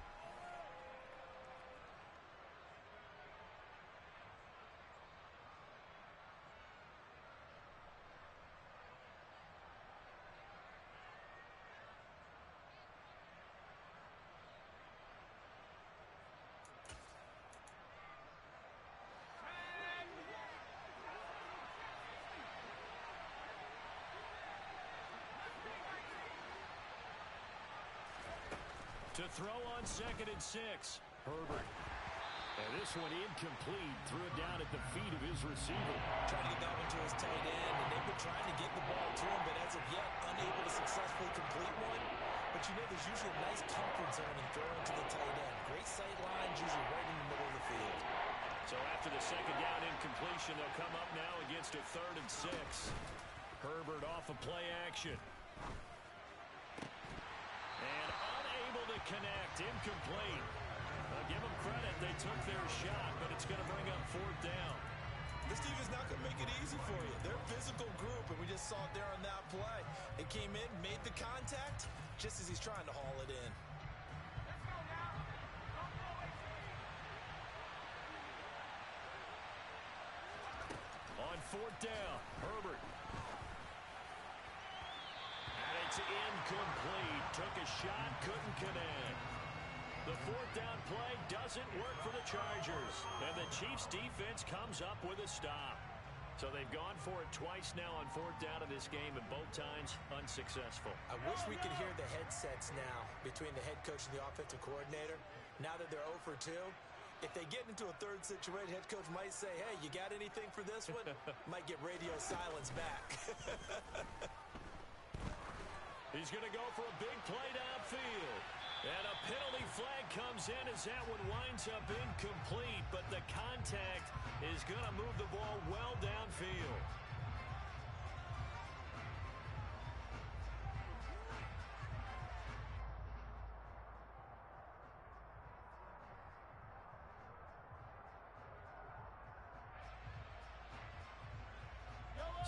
To throw on 2nd and 6. Herbert. And this one incomplete. Threw it down at the feet of his receiver. Trying to get that one to his tight end, and they've been trying to get the ball to him, but as of yet, unable to successfully complete one. But you know there's usually a nice comfort zone in throwing to the tight end. Great sight lines, usually right in the middle of the field. So after the second down incompletion, they'll come up now against a 3rd and 6. Herbert off of play action. And unable to connect, incomplete. I'll give them credit, they took their shot, but it's going to bring up 4th down. This team is not going to make it easy for you. They're a physical group, and we just saw it there on that play. It came in, made the contact, just as he's trying to haul it in. On 4th down, Herbert. And it's incomplete. Took a shot, couldn't connect. The 4th down play doesn't work for the Chargers. And the Chiefs defense comes up with a stop. So they've gone for it twice now on 4th down in this game, and both times unsuccessful. I wish we could hear the headsets now between the head coach and the offensive coordinator. Now that they're 0 for 2, if they get into a third situation, head coach might say, hey, you got anything for this one? Might get radio silence back. He's going to go for a big play downfield. And a penalty flag comes in as that one winds up incomplete, but the contact is going to move the ball well downfield.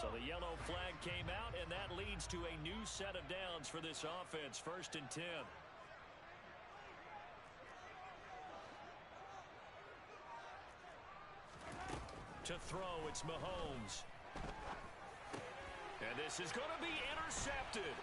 So the yellow flag came out, and that leads to a new set of downs for this offense. 1st and 10. To throw, it's Mahomes. And this is going to be intercepted.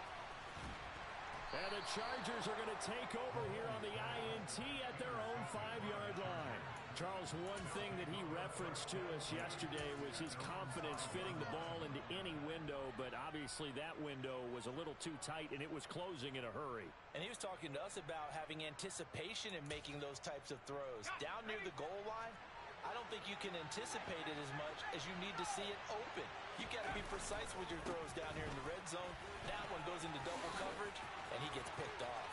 And the Chargers are going to take over here on the INT at their own 5-yard line. Charles, one thing that he referenced to us yesterday was his confidence fitting the ball into any window, but obviously that window was a little too tight, and it was closing in a hurry. And he was talking to us about having anticipation in making those types of throws. Down near the goal line, I don't think you can anticipate it as much as you need to see it open. You've got to be precise with your throws down here in the red zone. That one goes into double coverage, and he gets picked off.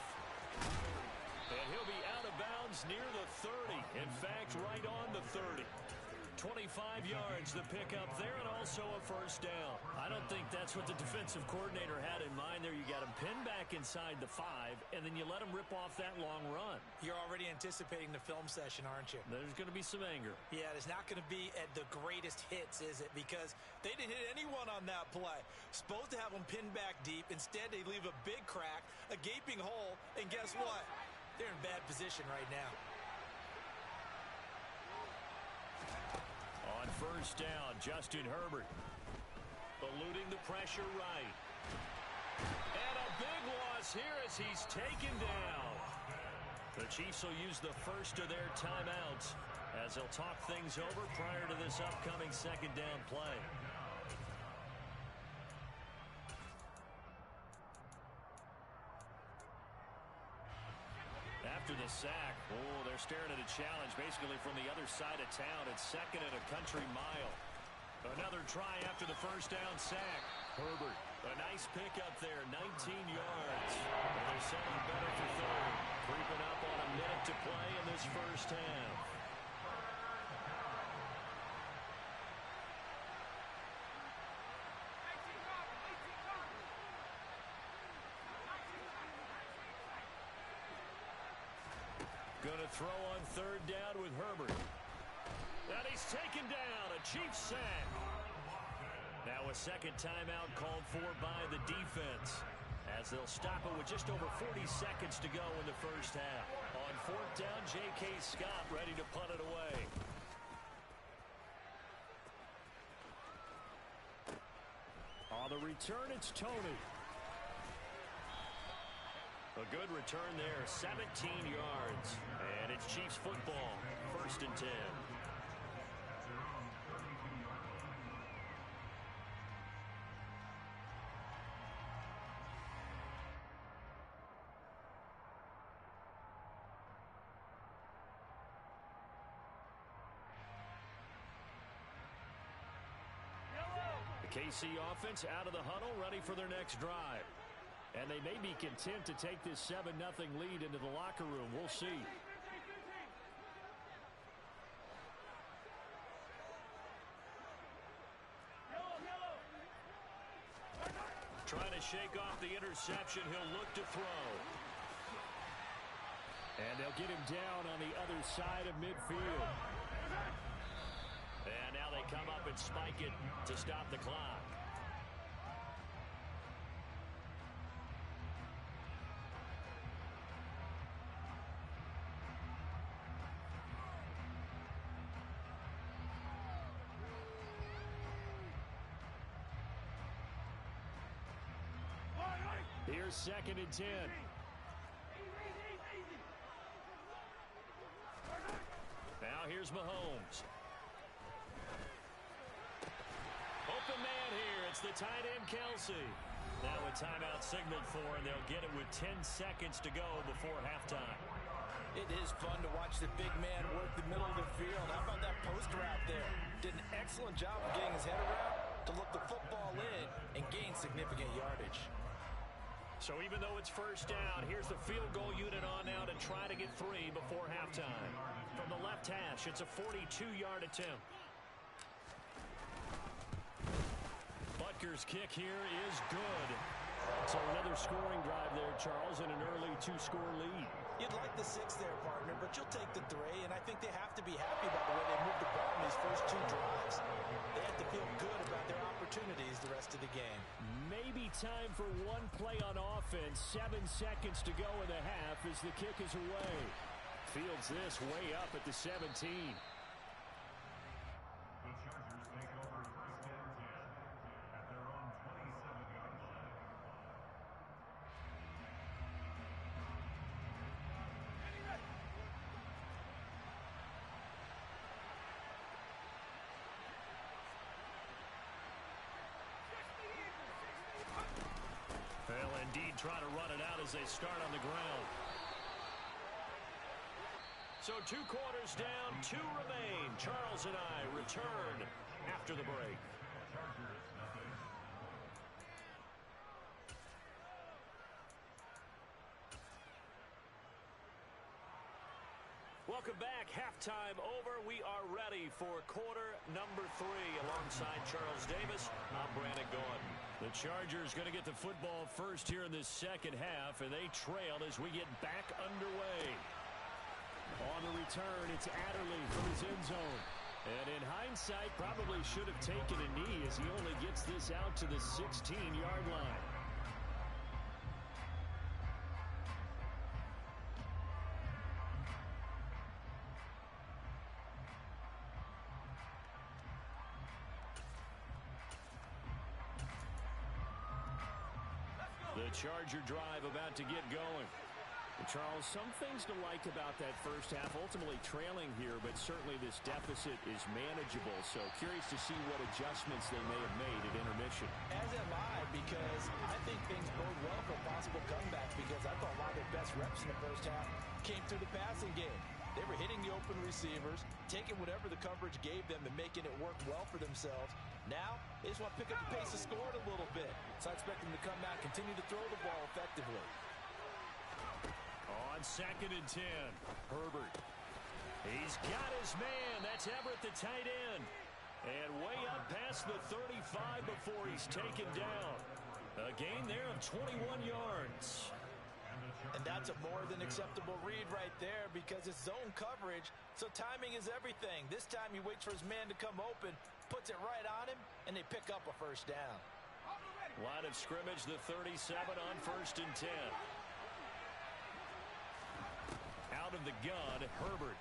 And he'll be out of bounds near the 30. In fact, right on the 30. 25 yards the pickup there, and also a first down. I don't think that's what the defensive coordinator had in mind there. You got him pinned back inside the 5, and then you let him rip off that long run. You're already anticipating the film session, aren't you? There's going to be some anger. Yeah, it's not going to be at the greatest hits, is it? Because they didn't hit anyone on that play. Supposed to have them pinned back deep. Instead, they leave a big crack, a gaping hole, and guess what? They're in bad position right now. On first down, Justin Herbert. Eluding the pressure right. And a big loss here as he's taken down. The Chiefs will use the first of their timeouts as they'll talk things over prior to this upcoming second down play. After the sack, they're staring at a challenge basically from the other side of town. It's second and a country mile. Another try after the first down sack. Herbert, a nice pickup there, 19 yards. And they're set up better for third. Creeping up on a minute to play in this first half. Going to throw on third down with Herbert. And he's taken down. A Chiefs sack. Now a second timeout called for by the defense as they'll stop it with just over 40 seconds to go in the first half. On fourth down, J.K. Scott ready to punt it away. On the return, it's Tony. A good return there, 17 yards. And it's Chiefs football, first and 10. The KC offense out of the huddle, ready for their next drive. And they may be content to take this 7-0 lead into the locker room. We'll see. Trying to shake off the interception. He'll look to throw. And they'll get him down on the other side of midfield. And now they come up and spike it to stop the clock. Here's second and 10. Now here's Mahomes. Open man here. It's the tight end, Kelsey. Now a timeout signaled for, and they'll get it with 10 seconds to go before halftime. It is fun to watch the big man work the middle of the field. How about that post route there? Did an excellent job of getting his head around to look the football in and gain significant yardage. So even though it's first down, here's the field goal unit on now to try to get 3 before halftime. From the left hash, it's a 42-yard attempt. Butker's kick here is good. So another scoring drive there, Charles, and an early 2-score lead. You'd like the 6 there, partner, but you'll take the 3, and I think they have to be happy about the way they moved the ball in these first 2 drives. They have to feel good about their opportunities the rest of the game. Maybe time for one play on offense. 7 seconds to go in the half as the kick is away. Fields this way up at the 17. The Chargers take over first and 10 at their own 27-yard line. They'll indeed try to run it out as they start on the ground. So 2 quarters down, 2 remain. Charles and I return after the break. Chargers nothing. Welcome back. Halftime over. We are ready for quarter number 3. Alongside Charles Davis, I'm Brandon Gordon. The Chargers going to get the football first here in this second half, and they trail as we get back underway. On the return, it's Adderley from his end zone. And in hindsight, probably should have taken a knee as he only gets this out to the 16-yard line. The Charger drive about to get going. And Charles, some things to like about that first half. Ultimately trailing here, but certainly this deficit is manageable. So curious to see what adjustments they may have made at intermission. As am I, because I think things bode well for possible comebacks, because I thought a lot of their best reps in the first half came through the passing game. They were hitting the open receivers, taking whatever the coverage gave them and making it work well for themselves. Now, they just want to pick up the pace and score it a little bit. So I expect them to come out and continue to throw the ball effectively. On 2nd and 10, Herbert. He's got his man. That's Everett, the tight end. And way up past the 35 before he's taken down. A gain there of 21 yards. And that's a more than acceptable read right there, because it's zone coverage, so timing is everything. This time he waits for his man to come open, puts it right on him, and they pick up a first down. Line of scrimmage, the 37 on 1st and 10. Out of the gun, Herbert.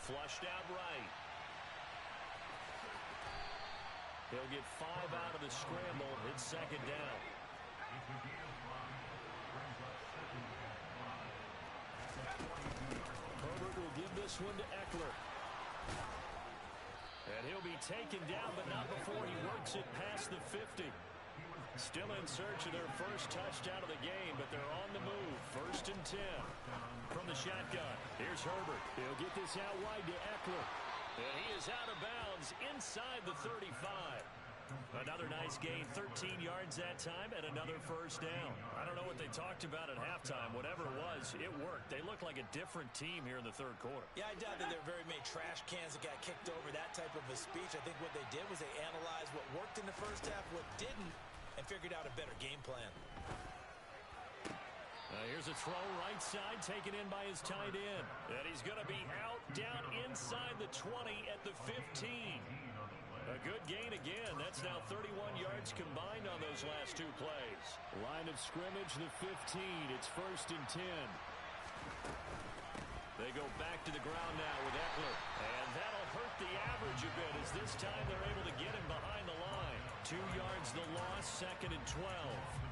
Flushed out right. He'll get 5 out of the scramble. It's 2nd down. Herbert will give this one to Eckler. And he'll be taken down, but not before he works it past the 50. Still in search of their first touchdown of the game, but they're on the move. 1st and 10 from the shotgun. Here's Herbert. He'll get this out wide to Eckler. And he is out of bounds inside the 35. Another nice gain, 13 yards that time, and another first down. I don't know what they talked about at halftime. Whatever it was, it worked. They look like a different team here in the 3rd quarter. Yeah, I doubt that there were very many trash cans that got kicked over, that type of a speech. I think what they did was they analyzed what worked in the first half, what didn't, and figured out a better game plan. Here's a throw right side, taken in by his tight end. And he's going to be out down inside the 20 at the 15. A good gain again. That's now 31 yards combined on those last 2 plays. Line of scrimmage, the 15. It's 1st and 10. They go back to the ground now with Eckler. And that'll hurt the average a bit, as this time they're able to get him behind the line. 2 yards the loss, 2nd and 12.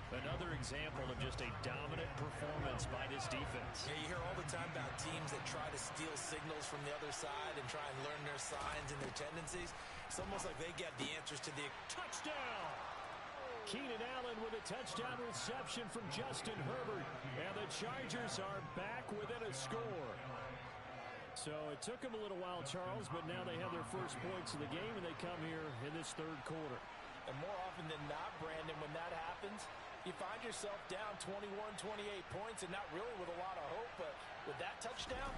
Another example of just a dominant performance by this defense. Yeah, you hear all the time about teams that try to steal signals from the other side and try and learn their signs and their tendencies. It's almost like they get the answers to the touchdown. Keenan Allen with a touchdown reception from Justin Herbert. And the Chargers are back within a score. So it took them a little while, Charles, but now they have their first points of the game, and they come here in this 3rd quarter. And more often than not, Brandon, when that happens, you find yourself down 21, 28 points, and not really with a lot of hope, but with that touchdown,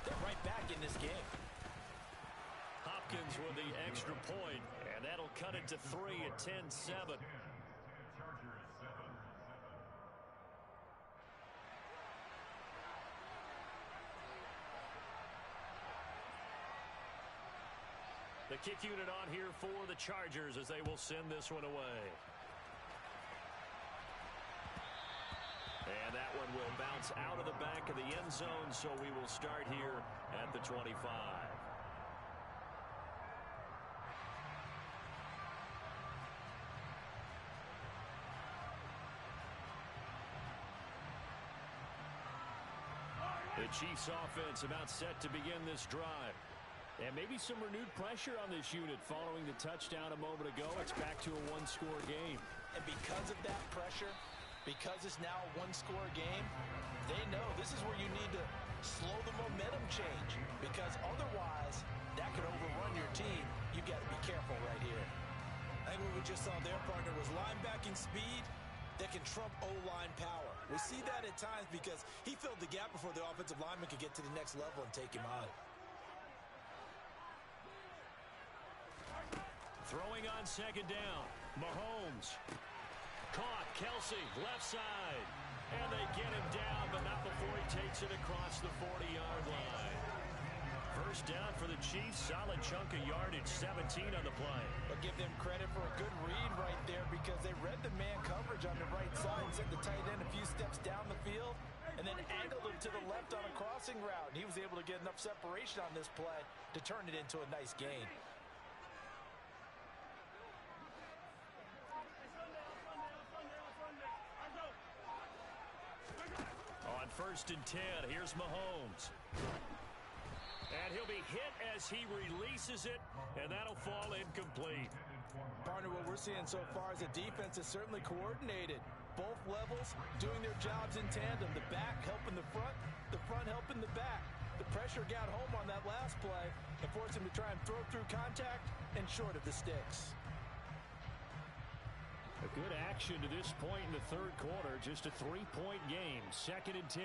they're right back in this game. Hopkins with the extra point, and that'll cut it to 3 at 10-7. Chargers 7. The kick unit on here for the Chargers as they will send this one away. And that one will bounce out of the back of the end zone, so we will start here at the 25. The Chiefs offense about set to begin this drive. And maybe some renewed pressure on this unit following the touchdown a moment ago. It's back to a 1-score game. And because of that pressure, because it's now a 1-score game, they know this is where you need to slow the momentum change, because otherwise that could overrun your team. You've got to be careful right here. I think what we just saw their partner was linebacking speed, that can trump O-line power. We see that at times because he filled the gap before the offensive lineman could get to the next level and take him out. Throwing on second down, Mahomes. Caught, Kelsey, left side. And they get him down, but not before he takes it across the 40-yard line. First down for the Chiefs, solid chunk of yardage, 17 on the play. But give them credit for a good read right there because they read the man coverage on the right side and sent the tight end a few steps down the field and then angled him to the left on a crossing route. And he was able to get enough separation on this play to turn it into a nice gain. On 1st and 10, here's Mahomes. And he'll be hit as he releases it, and that'll fall incomplete. Partner, what we're seeing so far is the defense is certainly coordinated. Both levels doing their jobs in tandem. The back helping the front helping the back. The pressure got home on that last play and forced him to try and throw through contact and short of the sticks. A good action to this point in the third quarter. Just a 3-point game. 2nd and 10.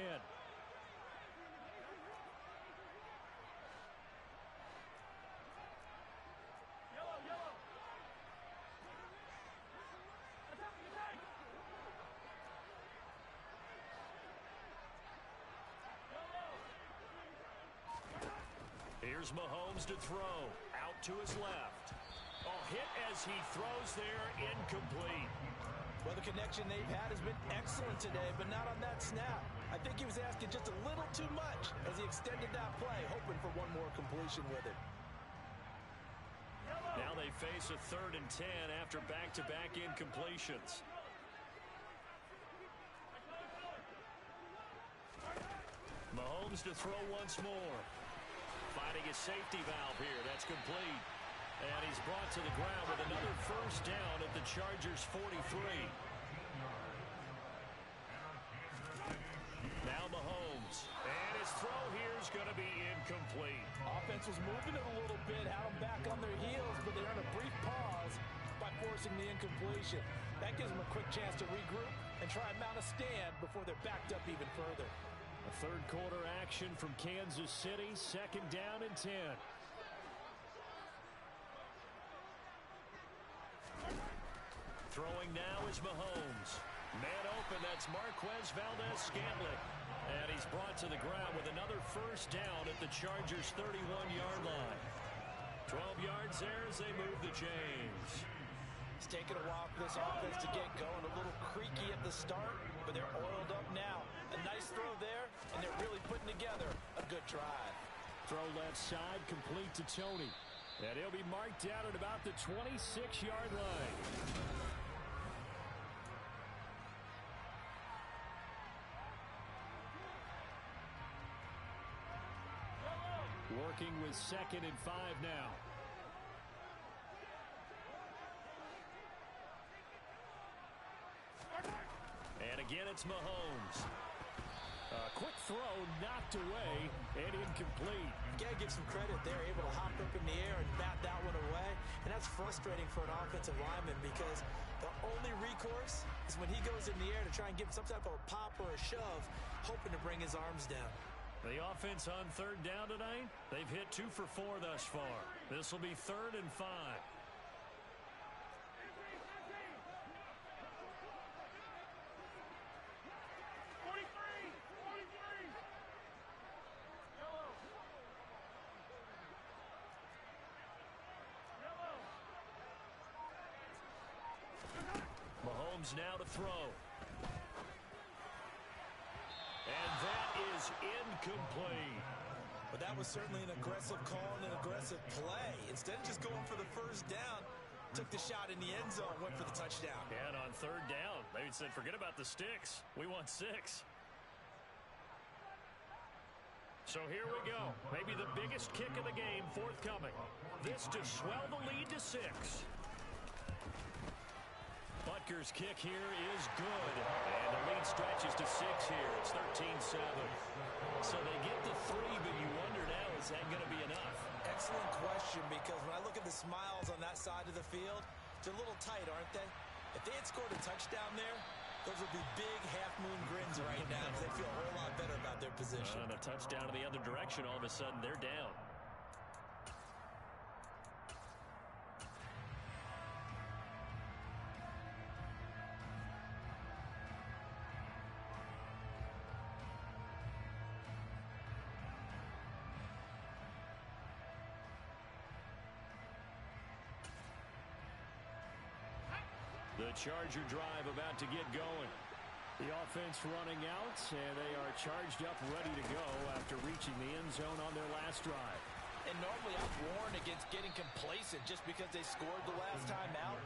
Here's Mahomes to throw. Out to his left. Oh, hit as he throws there, incomplete. Well, the connection they've had has been excellent today, but not on that snap. I think he was asking just a little too much as he extended that play, hoping for one more completion with it. Now they face a 3rd and 10 after back-to-back incompletions. Mahomes to throw once more. Finding his safety valve here. That's complete. And he's brought to the ground with another first down at the Chargers' 43. Now Mahomes. And his throw here is going to be incomplete. Offense was moving it a little bit, had them back on their heels, but they earned a brief pause by forcing the incompletion. That gives them a quick chance to regroup and try and mount a stand before they're backed up even further. A third quarter action from Kansas City. 2nd down and 10. Throwing now is Mahomes. Man open, that's Marquez Valdez-Scantling. And he's brought to the ground with another first down at the Chargers' 31-yard line. 12 yards there as they move the chains. It's taken a while for this offense to get going. A little creaky at the start, but they're oiled up now. A nice throw there, and they're really putting together a good drive. Throw left side, complete to Tony. And he'll be marked down at about the 26-yard line. Working with 2nd and 5 now. And again, it's Mahomes. A quick throw knocked away and incomplete. You got to give some credit. They're able to hop up in the air and bat that one away. And that's frustrating for an offensive lineman because the only recourse is when he goes in the air to try and give some type of a pop or a shove, hoping to bring his arms down. The offense on 3rd down tonight, they've hit 2 for 4 thus far. This will be 3rd and 5. Mahomes now to throw. And that is incomplete. But that was certainly an aggressive call and an aggressive play. Instead of just going for the first down, took the shot in the end zone, went for the touchdown. And on 3rd down, they said, forget about the sticks. We want 6. So here we go. Maybe the biggest kick of the game forthcoming. This to swell the lead to 6. Butker's kick here is good. And the lead stretches to 6 here. It's 13-7. So they get the 3, but you wonder now, is that going to be enough? Excellent question, because when I look at the smiles on that side of the field, they're a little tight, aren't they? If they had scored a touchdown there, those would be big half-moon grins right now because they feel a whole lot better about their position. And a touchdown in the other direction, all of a sudden they're down. The Charger drive about to get going. The offense running out, and they are charged up, ready to go after reaching the end zone on their last drive. And normally I've warned against getting complacent just because they scored the last time out.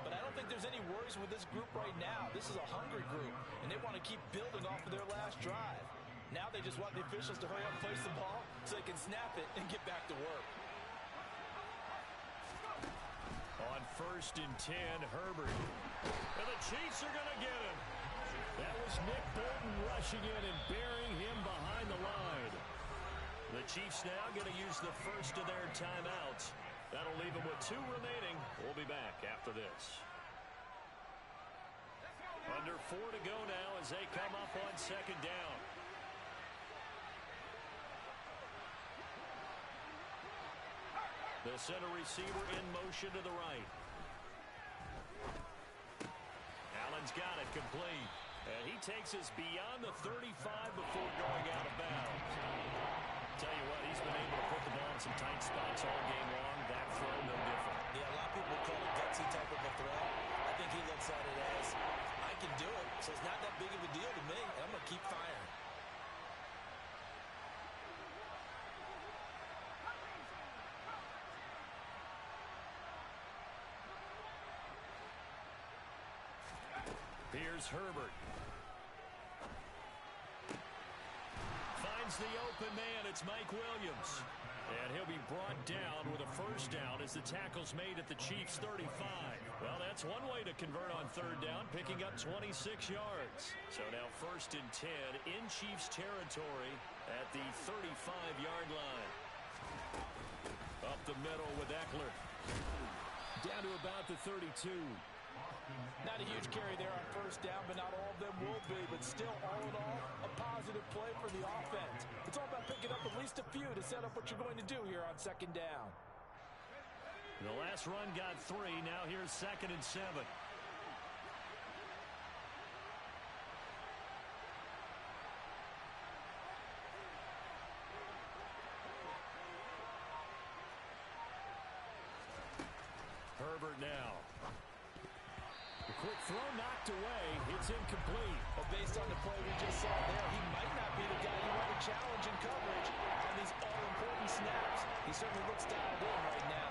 But I don't think there's any worries with this group right now. This is a hungry group, and they want to keep building off of their last drive. Now they just want the officials to hurry up and place the ball so they can snap it and get back to work. On 1st and 10, Herbert. And the Chiefs are going to get him. That was Nick Bolton rushing in and burying him behind the line. The Chiefs now going to use the first of their timeouts. That'll leave them with 2 remaining. We'll be back after this. Under 4 to go now as they come up on 2nd down. The center receiver in motion to the right. Allen's got it complete. And he takes us beyond the 35 before going out of bounds. Tell you what, he's been able to put the ball in some tight spots all game long. That throw, no different. Yeah, a lot of people would call it a gutsy type of a throw. I think he looks at it as, I can do it, so it's not that big of a deal to me, and I'm going to keep firing. Here's Herbert. Finds the open man. It's Mike Williams. And he'll be brought down with a first down as the tackle's made at the Chiefs' 35. Well, that's one way to convert on 3rd down, picking up 26 yards. So now 1st and 10 in Chiefs territory at the 35-yard line. Up the middle with Eckler. Down to about the 32. Not a huge carry there on 1st down, but not all of them will be. But still, all in all, a positive play for the offense. It's all about picking up at least a few to set up what you're going to do here on 2nd down. The last run got 3. Now here's 2nd and 7. Herbert now. A quick throw knocked away. It's incomplete. Well, based on the play we just saw there, he might not be the guy you want to challenge in coverage on these all-important snaps. He certainly looks dialed in right now.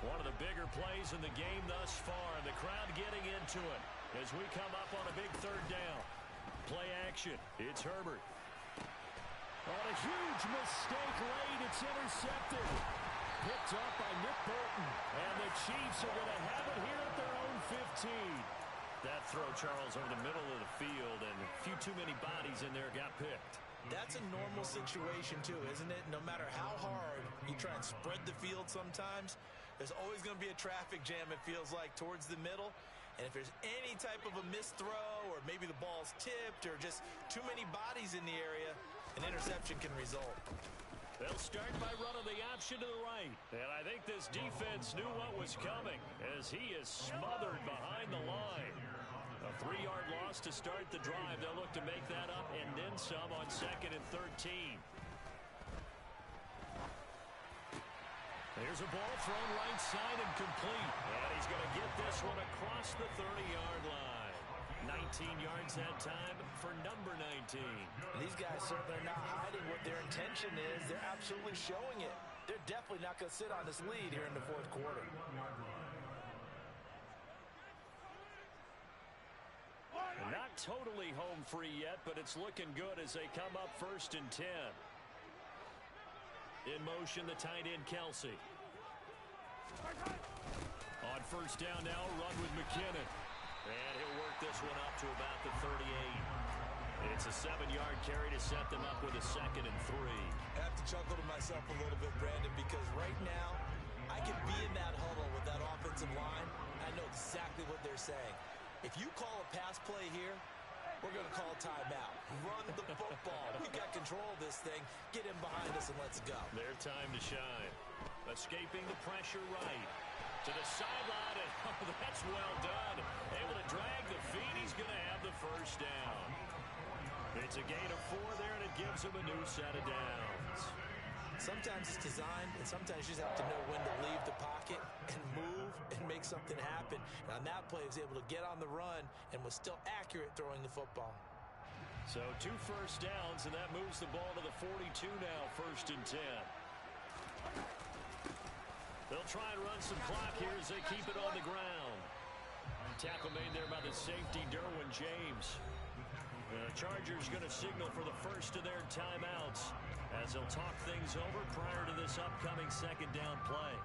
One of the bigger plays in the game thus far, and the crowd getting into it as we come up on a big 3rd down. Play action. It's Herbert. On a huge mistake late. It's intercepted. Picked up by Nick Bolton. And the Chiefs are going to have it here at their own 15. That throw, Charles, over the middle of the field, and a few too many bodies in there got picked. That's a normal situation, too, isn't it? No matter how hard you try and spread the field sometimes, there's always going to be a traffic jam, it feels like, towards the middle. And if there's any type of a missed throw or maybe the ball's tipped or just too many bodies in the area, an interception can result. They'll start by running the option to the right. And I think this defense knew what was coming as he is smothered behind the line. A 3-yard loss to start the drive. They'll look to make that up and then some on 2nd and 13. There's a ball thrown right side and complete. And he's going to get this one across the 30-yard line. 19 yards that time for number 19. These guys certainly are not hiding what their intention is. They're absolutely showing it. They're definitely not going to sit on this lead here in the 4th quarter. Not totally home free yet, but it's looking good as they come up 1st and 10. In motion, the tight end, Kelsey. On 1st down now, run with McKinnon. And he'll work this one up to about the 38. It's a 7-yard carry to set them up with a 2nd and 3. I have to chuckle to myself a little bit, Brandon, because right now I could be in that huddle with that offensive line. I know exactly what they're saying. If you call a pass play here, we're going to call a timeout. Run the football. We've got control of this thing. Get him behind us and let's go. Their time to shine. Escaping the pressure right. To the sideline, and oh, that's well done. Able to drag the feet. He's going to have the first down. It's a gain of 4 there, and it gives him a new set of downs. Sometimes it's designed, and sometimes you just have to know when to leave the pocket and move and make something happen. And on that play, he was able to get on the run and was still accurate throwing the football. So 2 first downs, and that moves the ball to the 42 now, 1st and 10. They'll try and run some clock here as they keep it on the ground. Tackle made there by the safety, Derwin James. The Chargers going to signal for the first of their timeouts as they'll talk things over prior to this upcoming 2nd down play.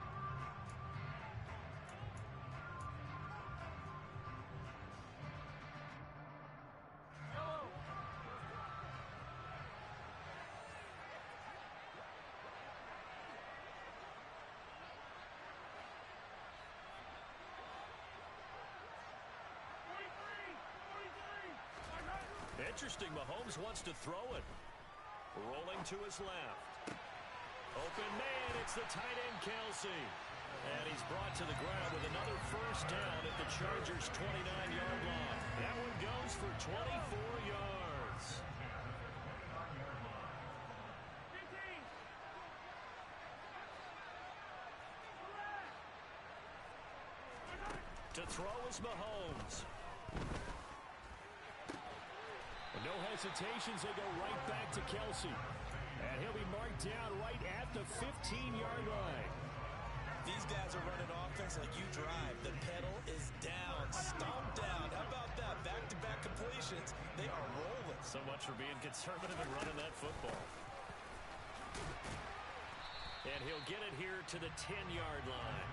Interesting, Mahomes wants to throw it. Rolling to his left. Open man, it's the tight end, Kelsey. And he's brought to the ground with another first down at the Chargers' 29-yard line. That one goes for 24 yards. To throw is Mahomes. No hesitations, they go right back to Kelsey. And he'll be marked down right at the 15-yard line. These guys are running offense like you drive. The pedal is down, stomp down. How about that? Back-to-back completions. They are rolling. So much for being conservative and running that football. And he'll get it here to the 10-yard line.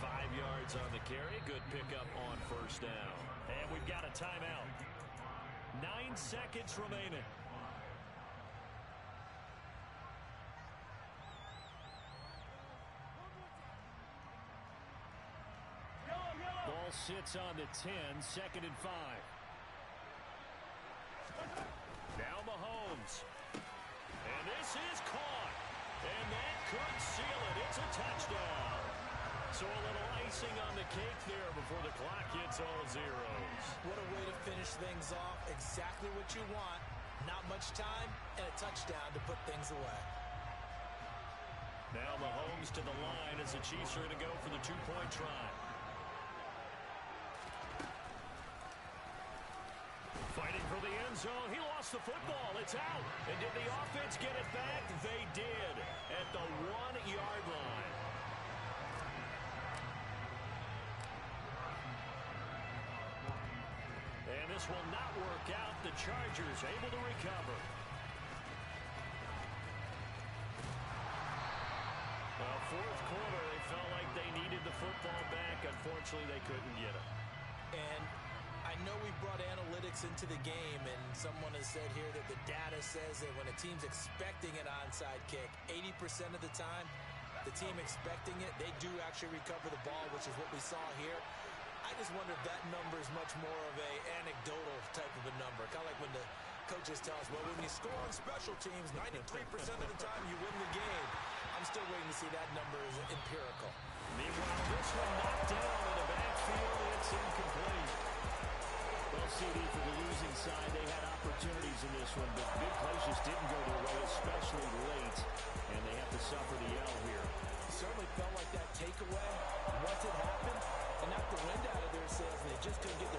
5 yards on the carry. Good pickup on first down. And we've got a timeout. 9 seconds remaining. Ball sits on the 10, 2nd and 5. Now Mahomes. And this is caught. And that could seal it. It's a touchdown. So a little icing on the cake there before the clock hits all zeros. What a way to finish things off. Exactly what you want. Not much time and a touchdown to put things away. Now Mahomes to the line as the Chiefs are going to go for the 2-point try. Fighting for the end zone. He lost the football. It's out. And did the offense get it back? They did at the 1-yard line. And this will not work out. The Chargers able to recover. Well, 4th quarter, they felt like they needed the football back. Unfortunately, they couldn't get it. And I know we brought analytics into the game, and someone has said here that the data says that when a team's expecting an onside kick, 80% of the time, the team expecting it, they do actually recover the ball, which is what we saw here. I just wonder if that number is much more of a anecdotal type of a number. Kind of like when the coaches tell us, well, when you score on special teams, 93% of the time you win the game. I'm still waiting to see that number is empirical. Meanwhile, this one knocked down in the backfield. It's incomplete. Well, CD, for the losing side, they had opportunities in this one, but big plays just didn't go their way, especially late, and they have to suffer the L here. It certainly felt like that takeaway, once it happened, and knocked the wind out of their sails, and they just couldn't get